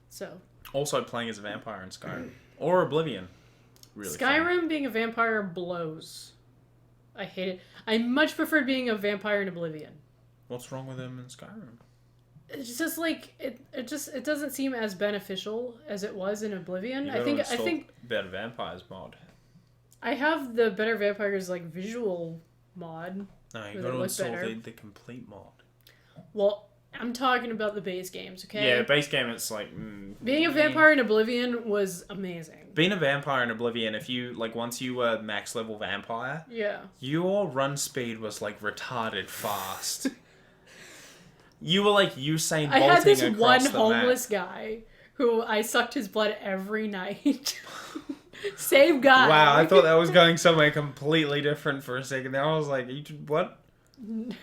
So. Also playing as a vampire in Skyrim or Oblivion. Really Skyrim fun. being a vampire blows. I hate it. I much prefer being a vampire in Oblivion. What's wrong with him in Skyrim? It's just like it doesn't seem as beneficial as it was in Oblivion. I think Better Vampires mod. I have the Better Vampires like visual mod. No, you got to install the complete mod. Well, I'm talking about the base games, okay? Yeah, base game, it's like... Being a vampire in Oblivion was amazing. Being a vampire in Oblivion, if you, like, once you were max level vampire... Yeah. Your run speed was, like, retarded fast. You were, like, Usain Bolting I had this across one the homeless guy who I sucked his blood every night. Same guy. Wow, I thought that was going somewhere completely different for a second there. I was like, what?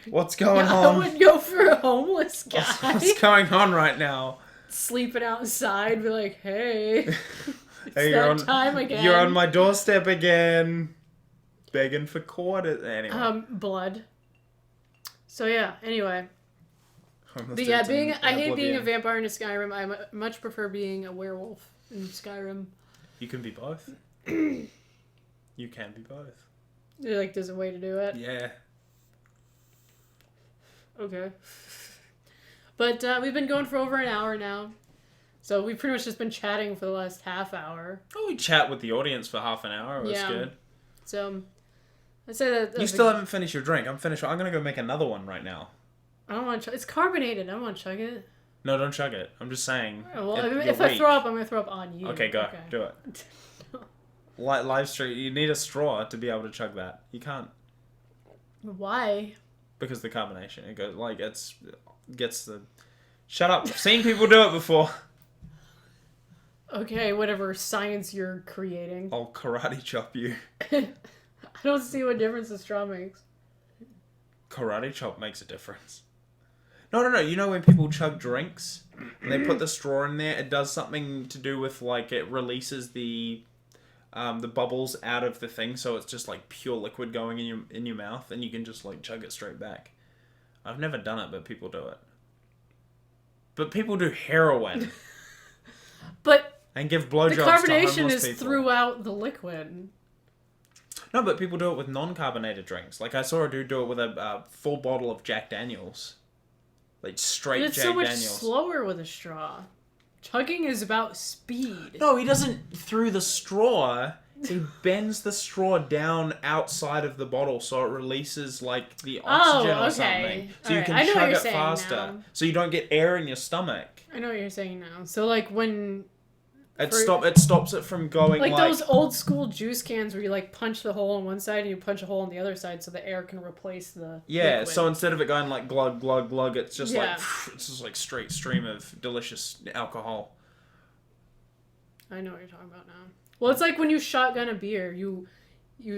What's going on? I would go for a homeless guy. What's going on right now? Sleeping outside, be like, hey, it's Hey, time again. You're on my doorstep again. Begging for quarters. Anyway. Blood. So yeah, anyway. Homeless But yeah, dudes in I hate being a Oblivion. vampire in Skyrim. I much prefer being a werewolf in Skyrim. You can be both. You can be both. Like, there's a way to do it. Yeah. Okay. But we've been going for over an hour now. So we've pretty much just been chatting for the last half hour. Oh, we chat with the audience for half an hour. It was Yeah. good. So I'd say that... You still haven't finished your drink. I'm finished. I'm going to go make another one right now. I don't want to... It's carbonated. I don't want to chug it. No, don't chug it. I'm just saying. Well, you're if I weak. throw up, I'm going to throw up on you. Okay, go. Do it. Live stream. You need a straw to be able to chug that. You can't. Why? Because the carbonation. It goes like gets the. Shut up. I've seen people do it before. Okay, whatever science you're creating. I'll karate chop you. I don't see what difference the straw makes. Karate chop makes a difference. No. You know when people chug drinks and they put the straw in there, it does something to do with like it releases the bubbles out of the thing, so it's just like pure liquid going in your mouth, and you can just like chug it straight back. I've never done it, but people do it. But people do heroin But and give blowjobs the to carbonation homeless is people. throughout the liquid. No, but people do it with non-carbonated drinks. Like I saw a dude do it with a full bottle of Jack Daniels, like straight But it's Jack so much Daniels. slower with a straw. Chugging is about speed. No, he doesn't through the straw. He bends the straw down outside of the bottle so it releases like the oxygen or something. So you Alright, can I know what chug you're it saying faster. now. So you don't get air in your stomach. I know what you're saying now. So like when... It stops it from going like those old school juice cans where you like punch the hole on one side and you punch a hole on the other side so the air can replace the Yeah, liquid. so instead of it going like glug, glug, glug, it's just Yeah. like... It's just like straight stream of delicious alcohol. I know what you're talking about now. Well, it's like when you shotgun a beer. You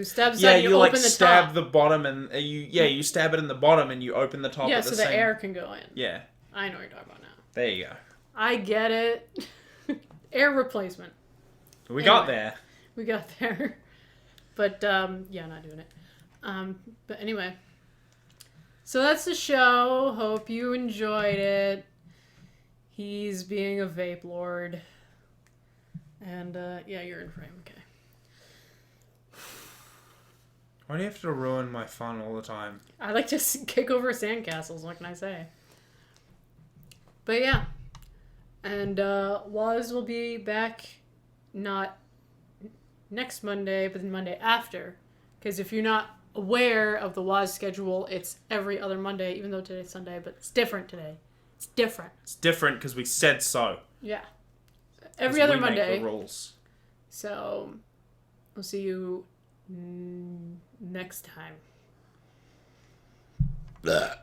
stab Yeah, and you you open like the stab top. the bottom and you stab it in the bottom and you open the top Yeah, at the so same... the air can go in. Yeah, I know what you're talking about now. there you go. I get it. Air replacement. We got there. We got there. But, yeah, not doing it. But anyway. So that's the show. Hope you enjoyed it. He's being a vape lord. And, yeah, you're in frame. Okay. Why do you have to ruin my fun all the time? I like to kick over sandcastles, what can I say? But yeah. And, WASD will be back not next Monday, but the Monday after. Because if you're not aware of the WASD schedule, it's every other Monday, even though today's Sunday, but it's different today. It's different. It's different because we said so. Yeah. Every other we make Monday. the rules. So, we'll see you next time. Blech.